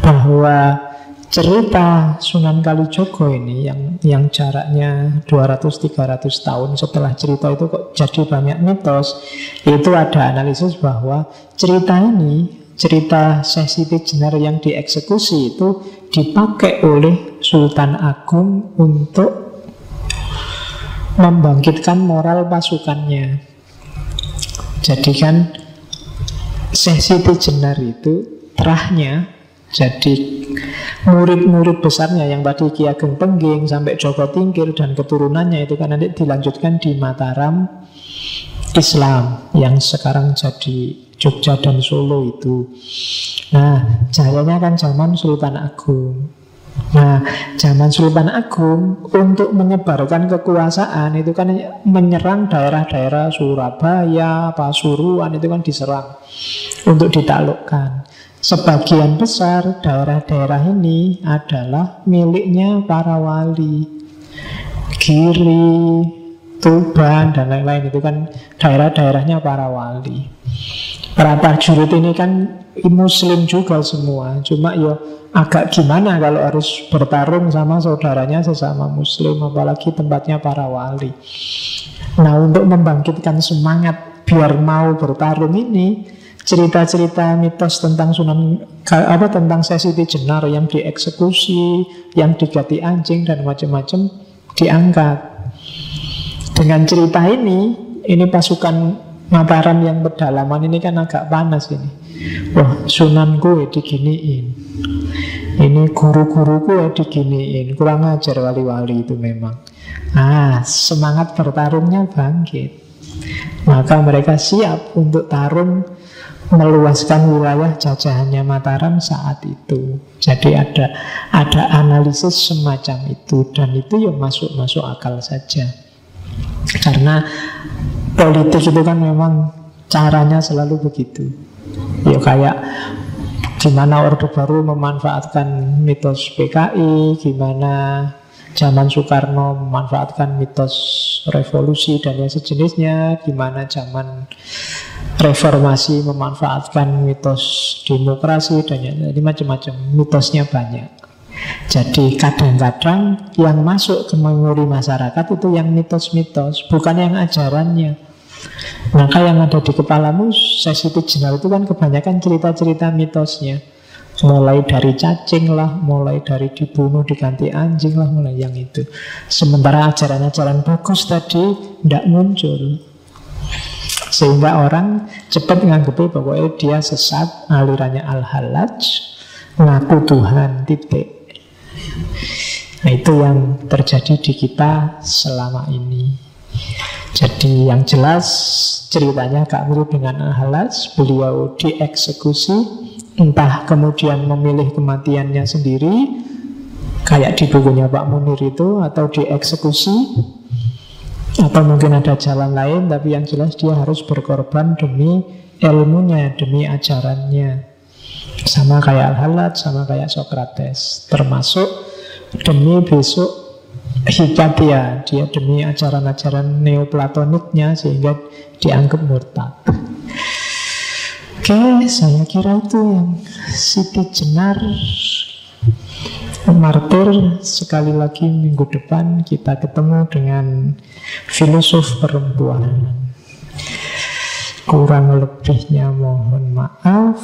bahwa cerita Sunan Kalijogo ini yang jaraknya 200-300 tahun setelah cerita itu kok jadi banyak mitos. Itu ada analisis bahwa cerita ini, cerita Syekh Siti Jenar yang dieksekusi itu dipakai oleh Sultan Agung untuk membangkitkan moral pasukannya. Jadi kan Syekh Siti Jenar itu terahnya, jadi murid-murid besarnya yang tadi Ki Ageng Pengging sampai Joko Tingkir dan keturunannya itu kan nanti dilanjutkan di Mataram Islam yang sekarang jadi Jogja dan Solo itu. Nah, jayanya kan zaman Sultan Agung. Nah, zaman Sultan Agung untuk menyebarkan kekuasaan itu kan menyerang daerah-daerah Surabaya, Pasuruan itu kan diserang untuk ditaklukkan. Sebagian besar daerah-daerah ini adalah miliknya para wali. Giri, Tuban, dan lain-lain itu kan daerah-daerahnya para wali. Para prajurit ini kan muslim juga semua. Cuma ya agak gimana kalau harus bertarung sama saudaranya sesama muslim, apalagi tempatnya para wali. Nah, untuk membangkitkan semangat biar mau bertarung ini, cerita-cerita mitos tentang tentang Syekh Siti Jenar yang dieksekusi, yang diganti anjing dan macam-macam diangkat. Dengan cerita ini pasukan Mataram yang pedalaman ini kan agak panas ini. Wah, Sunan gue diginiin, ini guru-guru gue diginiin, kurang ajar wali-wali itu memang. Semangat bertarungnya bangkit. Maka mereka siap untuk tarung meluaskan wilayah jajahannya Mataram saat itu. Jadi ada analisis semacam itu, dan itu ya masuk akal saja. Karena politik itu kan memang caranya selalu begitu. Ya kayak gimana Orde Baru memanfaatkan mitos PKI, gimana zaman Soekarno memanfaatkan mitos revolusi dan yang sejenisnya, gimana zaman reformasi memanfaatkan mitos demokrasi dan jadi macam-macam, mitosnya banyak. Jadi kadang-kadang yang masuk ke memori masyarakat itu yang mitos-mitos, bukan yang ajarannya. Maka yang ada di kepalamu Syekh Siti Jenar itu kan kebanyakan cerita-cerita mitosnya. Mulai dari cacing lah, mulai dari dibunuh diganti anjing lah, mulai yang itu. Sementara ajaran-ajaran bagus tadi tidak muncul. Sehingga orang cepat nganggepi pokoknya dia sesat, alirannya Al-Hallaj, ngaku Tuhan, titik. Nah, itu yang terjadi di kita selama ini. Jadi yang jelas ceritanya Kak mirip dengan Al-Hallaj. Beliau dieksekusi, entah kemudian memilih kematiannya sendiri kayak di bukunya Pak Munir itu, atau dieksekusi, atau mungkin ada jalan lain. Tapi yang jelas dia harus berkorban demi ilmunya, demi ajarannya. Sama kayak Al-Hallaj, sama kayak Socrates. Termasuk demi besok Hikatia, dia demi ajaran-ajaran neoplatoniknya sehingga dianggap murtad. Oke, saya kira itu yang Siti Jenar martir. Sekali lagi minggu depan kita ketemu dengan filosof perempuan. Kurang lebihnya mohon maaf.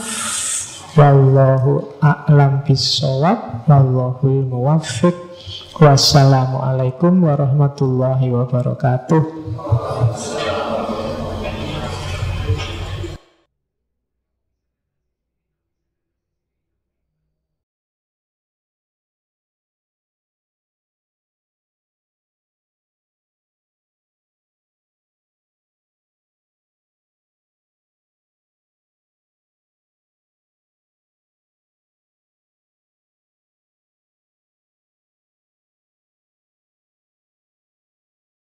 Wallahu a'lam bishawab, wallahul muwaffiq. Wassalamualaikum warahmatullahi wabarakatuh.